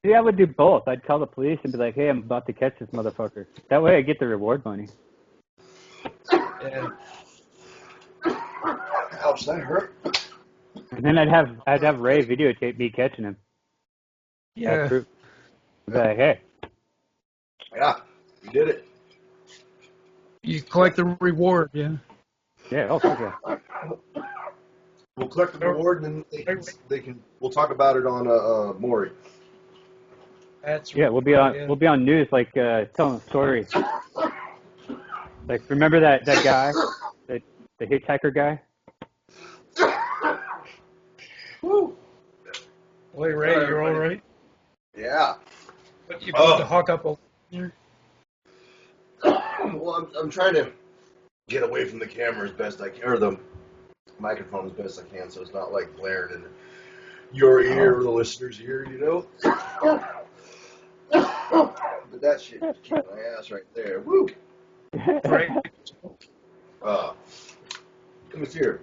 Yeah, I would do both. I'd call the police and be like, hey, I'm about to catch this motherfucker. That way I get the reward money. Yeah. Ouch, that hurt. And then I'd have Ray videotape me catching him. Yeah. I'd be like, hey. Yeah, you did it. You collect the reward, yeah. Yeah, oh, fuck yeah. We'll collect the reward, and then we'll talk about it on Maury. That's yeah, we'll be on news, like telling a story. Like, remember that guy, the hitchhiker guy? Woo. Boy, Ray, you're all right? Yeah. But you put the hawk up over here? Well, I'm trying to get away from the camera as best I can, or the microphone as best I can, so it's not like blaring in your ear or the listener's ear, you know? But that shit just kicked my ass right there. Woo! Right. Come here.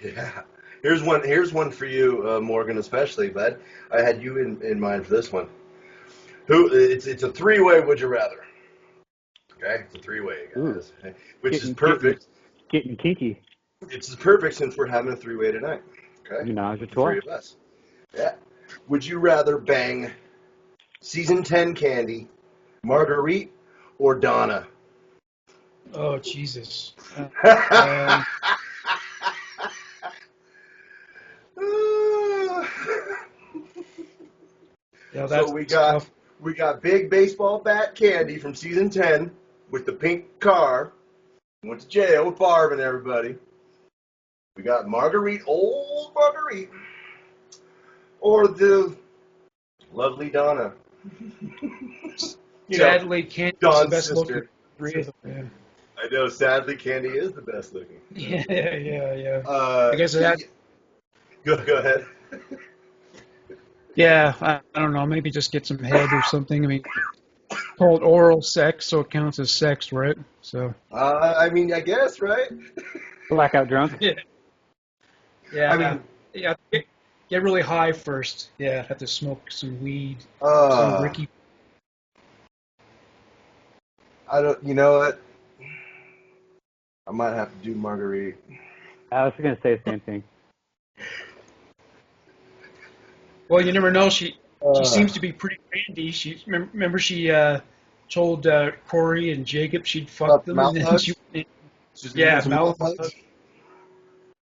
Yeah. Here's one for you, Morgan, especially, bud. I had you in mind for this one. It's a three-way would you rather. Okay? It's a three-way, guys. Which is perfect. Getting kinky. It's perfect since we're having a three-way tonight. Okay. Menage a The trois. three of us. Yeah. Would you rather bang season 10 Candy, Marguerite, or Donna? Oh, Jesus. Yeah, Yeah, so that's we got tough. big baseball bat Candy from season 10 with the pink car. Went to jail with Barb and everybody. We got Marguerite, old Marguerite, or the lovely Donna. Sadly, Candy's the Don's best looking sister. three of them. I know, sadly, Candy is the best looking. Yeah, yeah. Uh, I guess that. go ahead. Yeah, I don't know. Maybe just get some head or something. I mean, called oral sex, so it counts as sex, right? So. I mean, I guess, right? Blackout drunk. Yeah. Yeah. I mean, yeah. Get really high first. Yeah. Have to smoke some weed, some uh, Ricky. I don't. You know what? I might have to do Marguerite. I was going to say the same thing. Well, you never know. She seems to be pretty randy. She remember she told Corey and Jacob she'd fuck them, and then she. She's Yeah, some mouth hugs.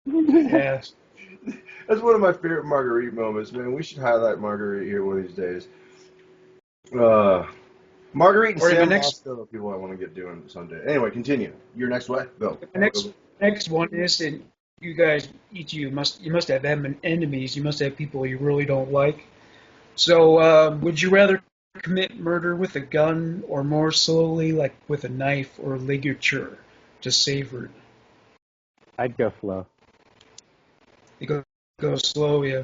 Yeah. That's one of my favorite Marguerite moments, man. We should highlight Marguerite here one of these days. Marguerite and Or the Sam next- Bosco are people I want to get doing someday. Anyway, continue. Your next way? Go. The next one is, and you guys, each of you must have enemies. You must have people you really don't like. So, would you rather commit murder with a gun, or more slowly, like with a knife or ligature, to savor it? I'd go slow. You go slow, yeah.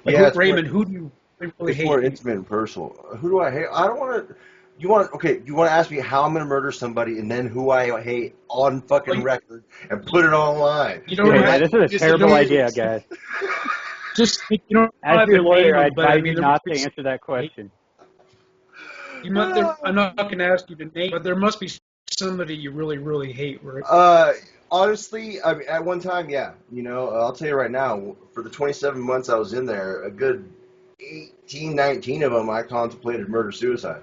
Like, Yeah, it's Raymond, who do you really It's hate? more intimate and personal. Who do I hate? I don't want to. You want to ask me how I'm going to murder somebody and then who I hate on fucking record and put it online. You don't Yeah, have, this is a terrible idea, guys. just you don't As have your to lawyer, name I them, but I advise mean, you there not must be to answer that question. I'm not going to ask you to name, but there must be somebody you really, really hate, right? Honestly, I mean, at one time, yeah. I'll tell you right now, for the 27 months I was in there, a good 18, 19 of them I contemplated murder-suicide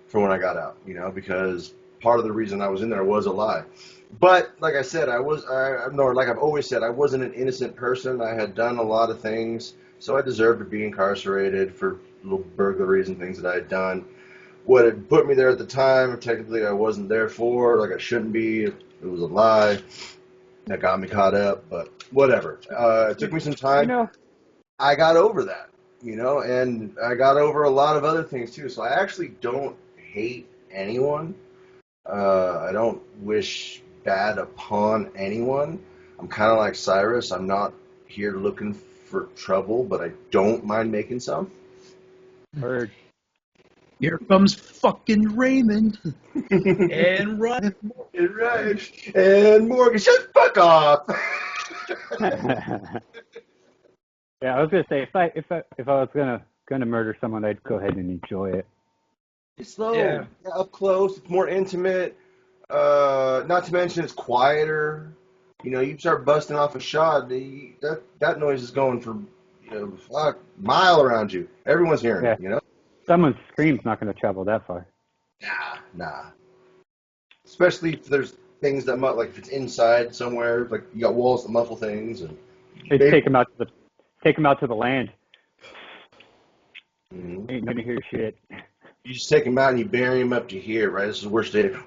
for when I got out, because part of the reason I was in there was a lie. But like I said, like I've always said, I wasn't an innocent person. I had done a lot of things, so I deserved to be incarcerated for little burglaries and things that I had done. What had put me there at the time, technically I wasn't there for, like I shouldn't be. It was a lie. That got me caught up, but whatever. It took me some time. I got over that, and I got over a lot of other things too. So I actually don't hate anyone. I don't wish bad upon anyone. I'm kind of like Cyrus. I'm not here looking for trouble, but I don't mind making some. Bird. Here comes fucking Raymond and Ryan. Right. And Morgan, shut the fuck off. Yeah, I was gonna say if I was gonna murder someone, I'd go ahead and enjoy it. It's slow. Yeah. Up close. It's more intimate. Not to mention it's quieter. You start busting off a shot, that noise is going for a mile around you. Everyone's hearing it. Someone's scream's not gonna travel that far. Nah. Especially if there's things that like if it's inside somewhere, like you got walls that muffle things and. Hey, take them out to the land. Mm-hmm. Ain't gonna hear shit. You just take them out and you bury them up to here, right? This is the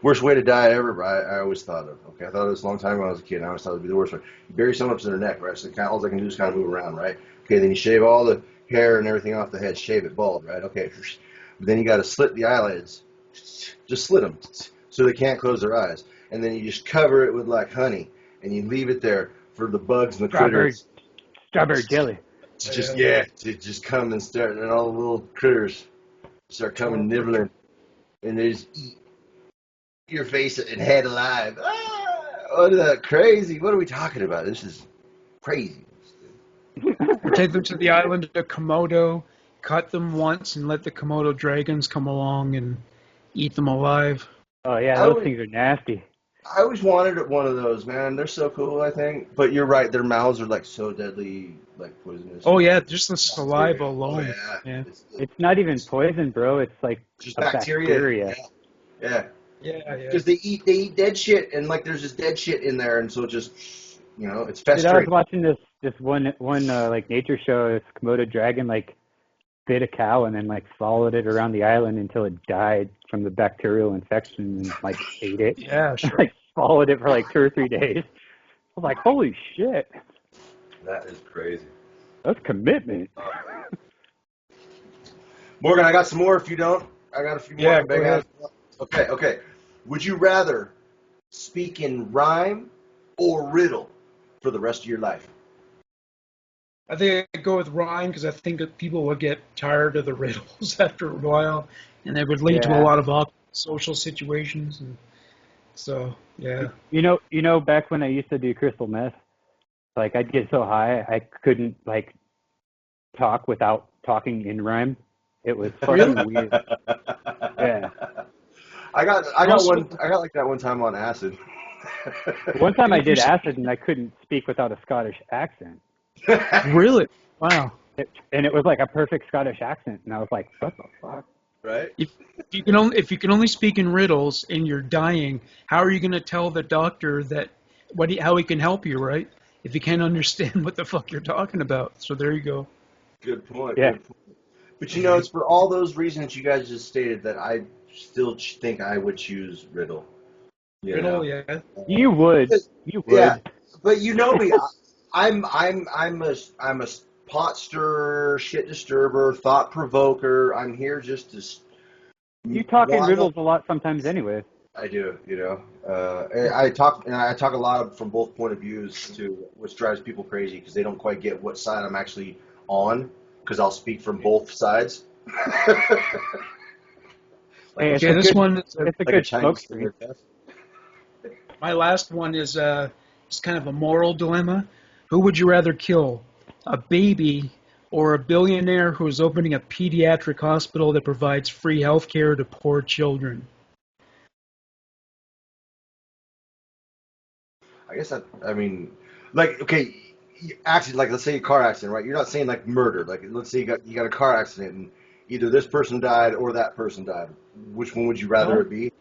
worst way to die ever. I always thought of. Okay, I thought of this a long time when I was a kid. I always thought it would be the worst way. You bury someone up to their neck, right? So all they can do is kind of move around, right? Okay, then you shave all the hair and everything off the head, shave it bald, right? Okay, but then you got to slit the eyelids, just slit them so they can't close their eyes, and then you just cover it with like honey, and you leave it there for the bugs and the critters. Strawberry jelly. To just come and start, and all the little critters start coming nibbling, and they just eat your face and head alive. What is that crazy? What are we talking about? This is crazy. Or take them to the island of Komodo, cut them once, and let the Komodo dragons come along and eat them alive. Oh yeah, those things are nasty. I always wanted one of those, man. They're so cool, I think. But you're right, their mouths are like so deadly, like poisonous. Oh yeah, just the saliva Bacteria. Oh alone. yeah. Yeah. It's not even poison, bro. It's like Just a bacteria. Yeah. Yeah. Because they eat dead shit, and like there's just dead shit in there, and so it just it's Dude, I was festering. watching this one like nature show. This Komodo dragon like bit a cow and then like followed it around the island until it died from the bacterial infection and like ate it. Yeah, sure. Like followed it for like 2 or 3 days. I was like, holy shit, That is crazy. that's commitment. Morgan, I got some more. If you don't, I got a few more. Yeah, go ahead. Okay. Would you rather speak in rhyme or riddle for the rest of your life? I think I'd go with rhyme because I think that people would get tired of the riddles after a while, and it would lead to a lot of awkward social situations. And so, yeah. You know, back when I used to do crystal meth, like I'd get so high I couldn't like talk without talking in rhyme. It was fucking weird. Yeah. I got like that one time on acid. One time I did acid and I couldn't speak without a Scottish accent. Really? Wow. And it was like a perfect Scottish accent, and I was like, what the fuck? Right? If you can only speak in riddles and you're dying, how are you going to tell the doctor that how he can help you, right? If you can't understand what the fuck you're talking about. So there you go. Good point. Yeah. Good point. But it's for all those reasons you guys just stated that I still think I would choose riddle. Riddle, yeah. You would. Yeah, but you know me. I'm a pot stirrer, shit disturber, thought provoker. I'm here just to. You talk in riddles a lot sometimes, anyway. I do, I talk a lot from both point of views too, which drives people crazy because they don't quite get what side I'm actually on. Because I'll speak from both sides. Hey, Okay, this one is it's a good smokescreen. my last one is it's kind of a moral dilemma. Who would you rather kill, a baby or a billionaire who is opening a pediatric hospital that provides free health care to poor children? I guess okay, accident, like let's say a car accident, right? You're not saying like murder. Like let's say you got a car accident and either this person died or that person died. Which one would you rather it be?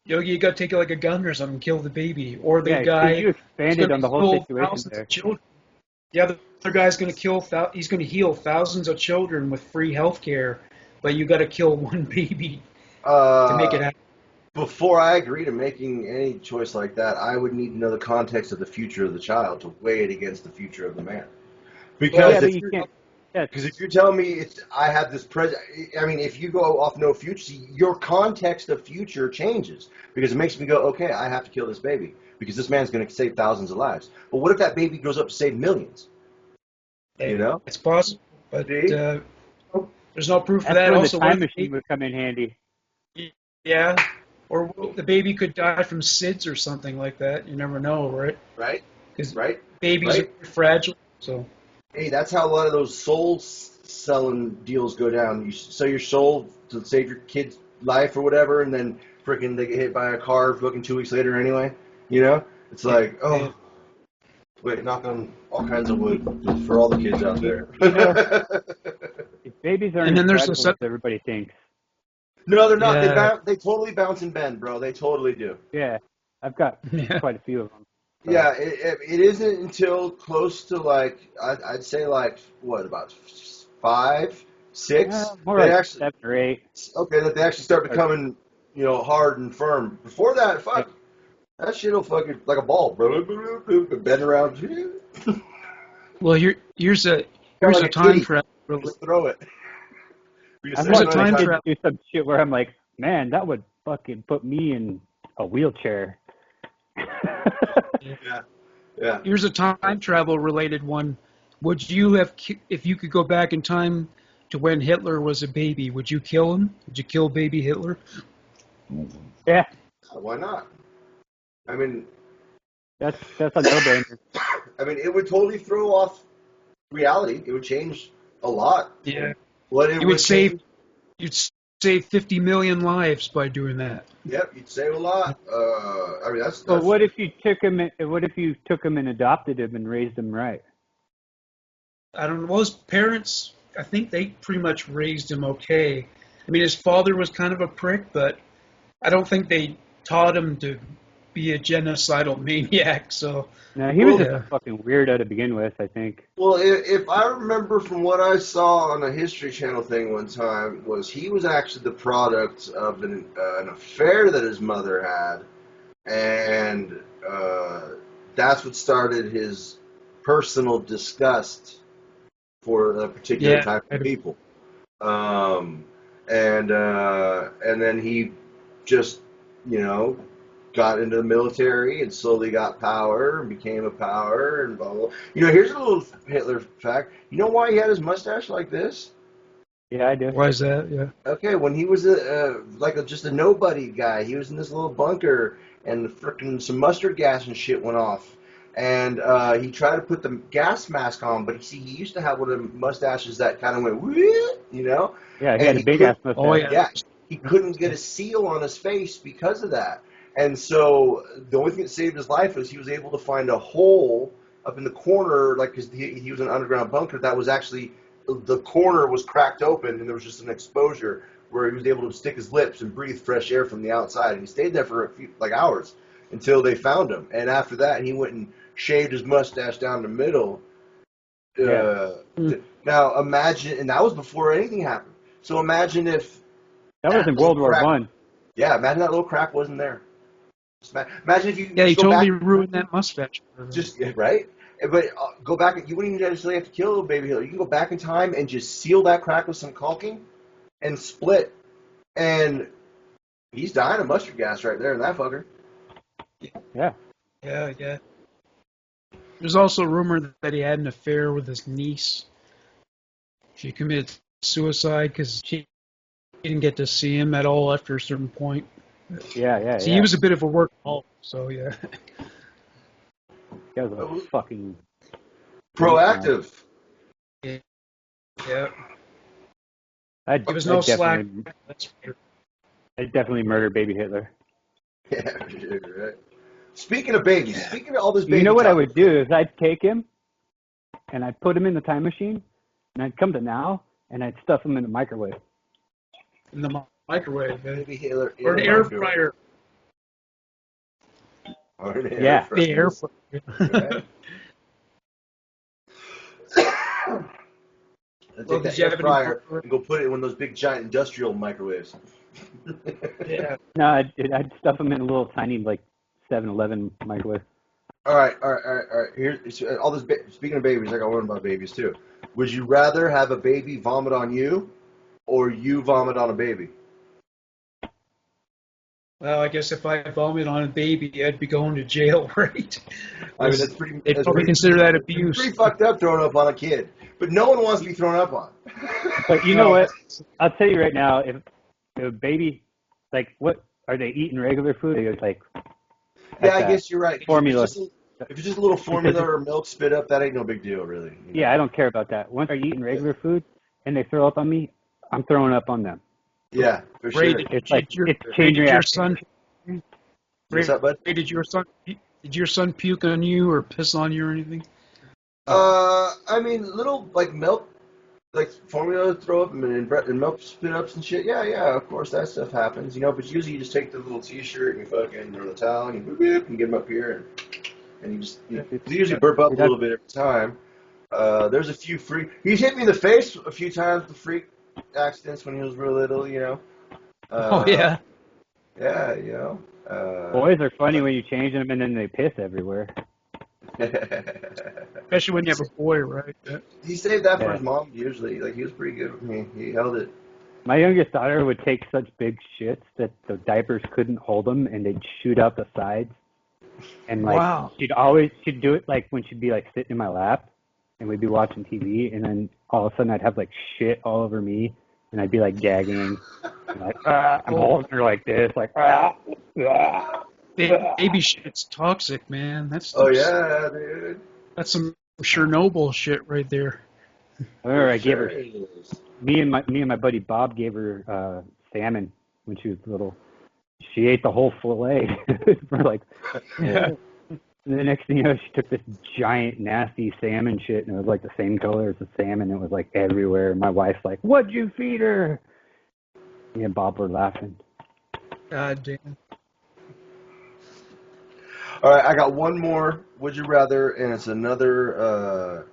You got to take it like a gun or something, kill the baby, or the Yeah, guy. you expanded on the whole situation there. Children. Yeah, the other guy's going to he's going to heal thousands of children with free health care, but you got to kill one baby to make it happen. Before I agree to making any choice like that, I would need to know the context of the future of the child to weigh it against the future of the man. Because if you're telling me I have this present, I mean, if you go off no future, your context of future changes because it makes me go, okay, I have to kill this baby because this man's going to save thousands of lives. But what if that baby grows up to save millions? It's possible, but there's no proof for that. That's Also, where the time machine would come in handy. Yeah, or the baby could die from SIDS or something like that. You never know, right? Right. Because babies are fragile, so. Hey, that's how a lot of those soul selling deals go down. You sell your soul to save your kid's life or whatever, and then freaking they get hit by a car fucking 2 weeks later anyway. It's like, oh, wait, knock on all kinds of wood for all the kids out there. Babies aren't as fragile as everybody thinks. No, they're not. Yeah. They totally bounce and bend, bro. They totally do. Yeah, I've got quite a few of them. So. Yeah, it isn't until close to like I'd say like what about 5, 6? More like 7 or 8. Okay, that they actually start becoming hard and firm. Before that, fuck, that shit'll fucking like a ball, bro. Bend around. Well, here's a time travel. Just throw it. I'm going to do some shit where I'm like, man, that would fucking put me in a wheelchair. Yeah. Here's a time travel related one. Would you have, if you could go back in time to when Hitler was a baby, would you kill him? Would you kill baby Hitler? Yeah. Why not? I mean, that's a no-brainer. I mean, it would totally throw off reality. It would change a lot. Yeah. You'd save 50 million lives by doing that. Yep, you'd save a lot. I mean, that's. But what if you took him? What if you took him and adopted him and raised him right? I don't know. Well, his parents, I think they pretty much raised him okay. I mean, his father was kind of a prick, but I don't think they taught him to be a genocidal maniac. So No, he was a fucking weirdo to begin with, I think. Well, if I remember from what I saw on a History Channel thing one time, was he was actually the product of an affair that his mother had, and that's what started his personal disgust for a particular type of people. And then he just, got into the military and slowly got power and became a power and blah, blah, blah. Here's a little Hitler fact. You know why he had his mustache like this? Yeah, I do. Why is that? Yeah. Okay, when he was just a nobody guy, he was in this little bunker and frickin' some mustard gas and shit went off. And he tried to put the gas mask on, but he used to have one of the mustaches that kind of went, Yeah, he had a big ass mustache. Oh, yeah. Yeah, he couldn't get a seal on his face because of that. And so the only thing that saved his life was he was able to find a hole up in the corner, like, because he was in an underground bunker that was actually, the corner was cracked open and there was just an exposure where he was able to stick his lips and breathe fresh air from the outside. And he stayed there for a few, hours until they found him. And after that, he went and shaved his mustache down the middle. Now imagine, and that was before anything happened. So imagine if that was in World War I. Yeah, imagine that little crack wasn't there. Imagine if you. Yeah, he totally ruined that mustache. Right, but go back. You wouldn't even necessarily have to kill little baby Hitler. You can go back in time and just seal that crack with some caulking, and split, and he's dying of mustard gas right there in that fucker. Yeah. Yeah. There's also a rumor that he had an affair with his niece. She committed suicide because she didn't get to see him at all after a certain point. Yeah. He was a bit of a workaholic, so yeah. He was a fucking proactive. Yeah. It was no slack. I'd definitely murder baby Hitler. Yeah, right. Speaking of babies, speaking of all this baby you know what talk, I would do is I'd take him and I'd put him in the time machine and I'd come to now and I'd stuff him in the microwave. In the microwave, baby Hitler, or an air fryer. The air fryer. And take that air fryer and go put it in one of those big giant industrial microwaves. Yeah. No, I'd stuff them in a little tiny 7-Eleven microwave. All right. Here's all this. Speaking of babies, I got one about babies too. Would you rather have a baby vomit on you, or you vomit on a baby? Well, I guess if I vomit on a baby, I'd be going to jail, right? I mean, that's pretty. They'd probably consider that abuse. Pretty fucked up throwing up on a kid, but no one wants to be thrown up on. But you know what? I'll tell you right now, if a baby, what are they eating regular food? They yeah, I guess you're right. Formula. If it's just a little formula or milk spit up, that ain't no big deal, really. Yeah, I don't care about that. Once they're eating regular food and they throw up on me, I'm throwing up on them. Yeah, for sure. It's chain reaction. Did your son puke on you or piss on you or anything? I mean, little milk, formula throw up and milk spit ups and shit. Yeah, of course that stuff happens, But usually you just take the little T-shirt and you fucking or the towel and you boop, and get them up here and you just you usually burp up a little bit every time. There's a few freak. He's hit me in the face a few times with freak accidents when he was real little, Oh yeah. Yeah, Boys are funny when you change them and then they piss everywhere. Especially when you have a boy, right? Yeah. He saved that for his mom usually. He was pretty good with me. He held it. My youngest daughter would take such big shits that the diapers couldn't hold them and they'd shoot out the sides. And wow. she'd do it when she'd be sitting in my lap and we'd be watching TV and then all of a sudden I'd have shit all over me and I'd be gagging. And, I'm holding her like this, Baby shit's toxic, man. Oh yeah, dude. That's some Chernobyl shit right there. I remember I gave her. Me and my buddy Bob gave her salmon when she was little. She ate the whole fillet for like. Yeah. And the next thing you know, she took this giant, nasty salmon shit, and it was like the same color as the salmon. It was like everywhere. And my wife's like, "What'd you feed her?" Me and Bob were laughing. God damn. All right, I got one more. Would you rather? And it's another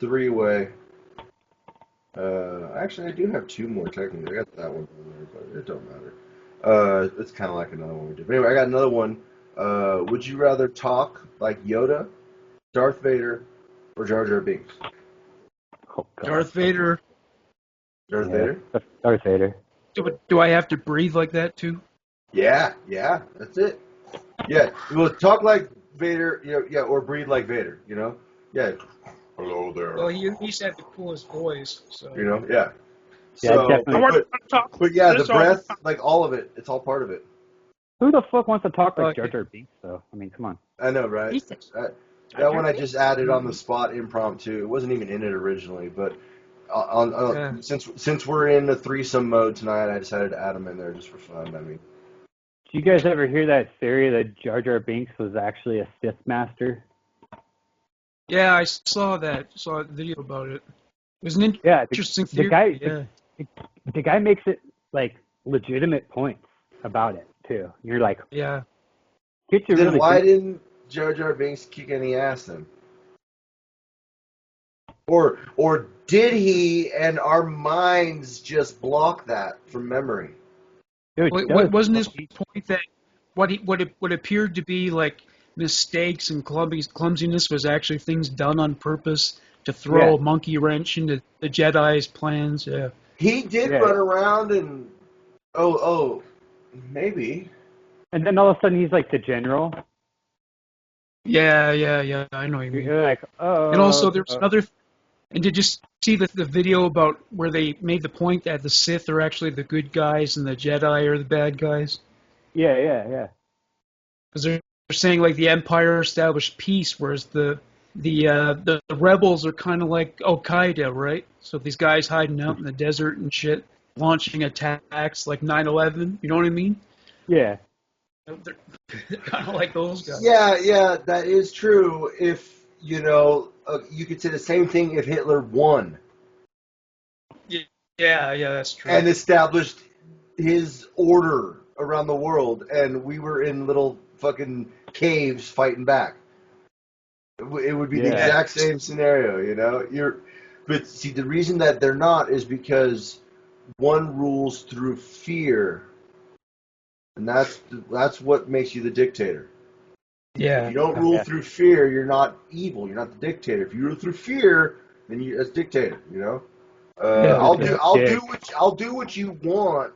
three-way. Actually, I do have two more technically. I got that one, but it don't matter. It's kind of like another one we did. But anyway, I got another one. Would you rather talk like Yoda, Darth Vader, or Jar Jar Binks? Oh, God. Darth Vader. Darth Vader? Darth Vader. Do I have to breathe like that too? Yeah, that's it. Yeah, well, talk like Vader, yeah, or breathe like Vader, Yeah. Hello there. Well, he at least had the coolest voice. So. Yeah. Yeah, So, definitely. but yeah, the breath, like all of it, it's all part of it. Who the fuck wants to talk like Jar Jar Binks, though? I mean, come on. I know, right? That one I just added on the spot, impromptu. It wasn't even in it originally, but since we're in the threesome mode tonight, I decided to add them in there just for fun. I mean, Did you guys ever hear that theory that Jar Jar Binks was actually a Sith master? Yeah, I saw that. Saw a video about it. It was an interesting theory. The guy makes it like legitimate points about it too. You're like, yeah. Then why didn't Jar Jar Binks kick any ass then? Or did he, and our minds just block that from memory? Dude, wasn't his point that what appeared to be like mistakes and clumsiness was actually things done on purpose to throw a monkey wrench into the Jedi's plans? Yeah. He did run around and maybe. And then all of a sudden he's like the general. Yeah. I know what you mean. You're like, oh. And also there's another. And did you see the video about where they made the point that the Sith are actually the good guys and the Jedi are the bad guys? Yeah. Because they're saying like the Empire established peace, whereas the rebels are kind of like Al Qaeda, right? So these guys hiding out in the desert and shit, launching attacks like 9/11. You know what I mean? Yeah. They're kind of like those guys. Yeah, that is true. If you could say the same thing if Hitler won. Yeah, that's true. And established his order around the world, and we were in little fucking caves fighting back. It would be the exact same scenario, But see, the reason that they're not is because one rules through fear, and that's what makes you the dictator. Yeah. If you don't rule through fear, you're not evil. You're not the dictator. If you rule through fear, then you're a dictator. I'll do what you want.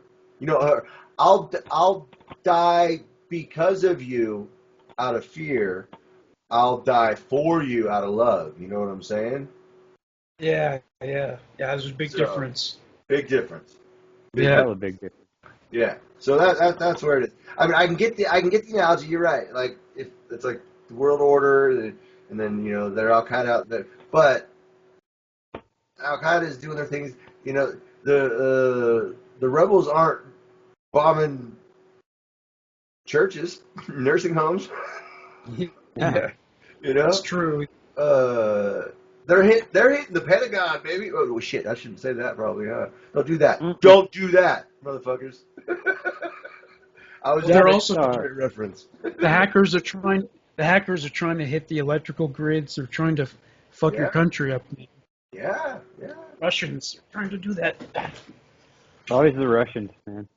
I'll die because of you out of fear. I'll die for you out of love. You know what I'm saying? Yeah. There's a big difference. Big difference. A big difference. Yeah. So that's where it is. I mean, I can get the analogy. You're right. Like if it's like the world order, and then they're Al Qaeda out there, but Al Qaeda is doing their things. The rebels aren't bombing churches, nursing homes. Yeah. That's true. They're hitting the Pentagon, baby. Oh shit! I shouldn't say that probably. Huh? Don't do that. Mm-hmm. Don't do that, motherfuckers. They're also a reference. The hackers are trying to hit the electrical grids. They're trying to fuck your country up. Yeah. Russians are trying to do that. Always the Russians, man.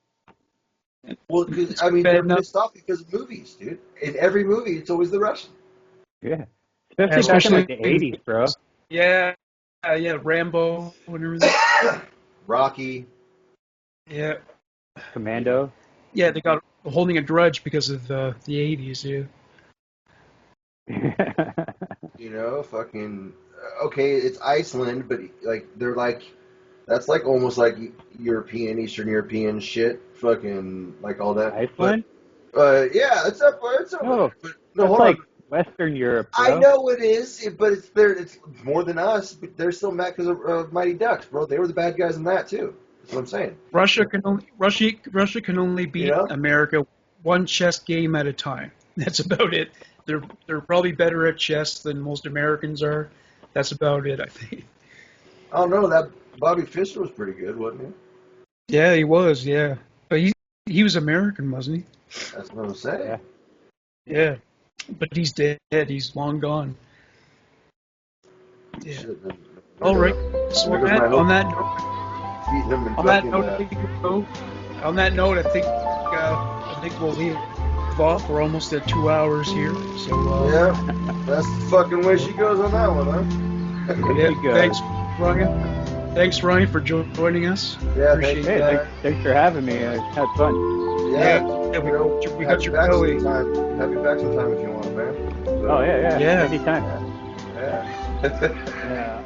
Well, they're pissed off because of movies, dude. In every movie, it's always the Russian. Yeah. Especially back in like the 80s, bro. Yeah, Rambo and everything. Rocky. Yeah. Commando. Yeah, they got holding a grudge because of the 80s, yeah. Fucking okay, it's Iceland, but like they're like that's like almost like European, Eastern European shit, fucking like all that. Iceland? But it's up. No, hold like on. Western Europe, bro. I know it is, but it's more than us. But they're still mad because of Mighty Ducks, bro. They were the bad guys in that too. That's what I'm saying. Russia can only beat America one chess game at a time. That's about it. They're probably better at chess than most Americans are. That's about it, I think. Oh no, that Bobby Fischer was pretty good, wasn't he? Yeah, he was. Yeah, but he was American, wasn't he? That's what I'm saying. Yeah, but he's dead. He's long gone. Yeah. Shit, All right. So on that note, I think we'll leave off. We're almost at 2 hours here. So yeah, that's the fucking way she goes on that one, huh? Yeah. Thanks, Ryan. Thanks, Ryan, for joining us. Yeah, appreciate that. Thanks for having me. I had fun. Yeah, we got your belly. Have you back sometime if you want, man. So, yeah. Anytime. Yeah. Yeah.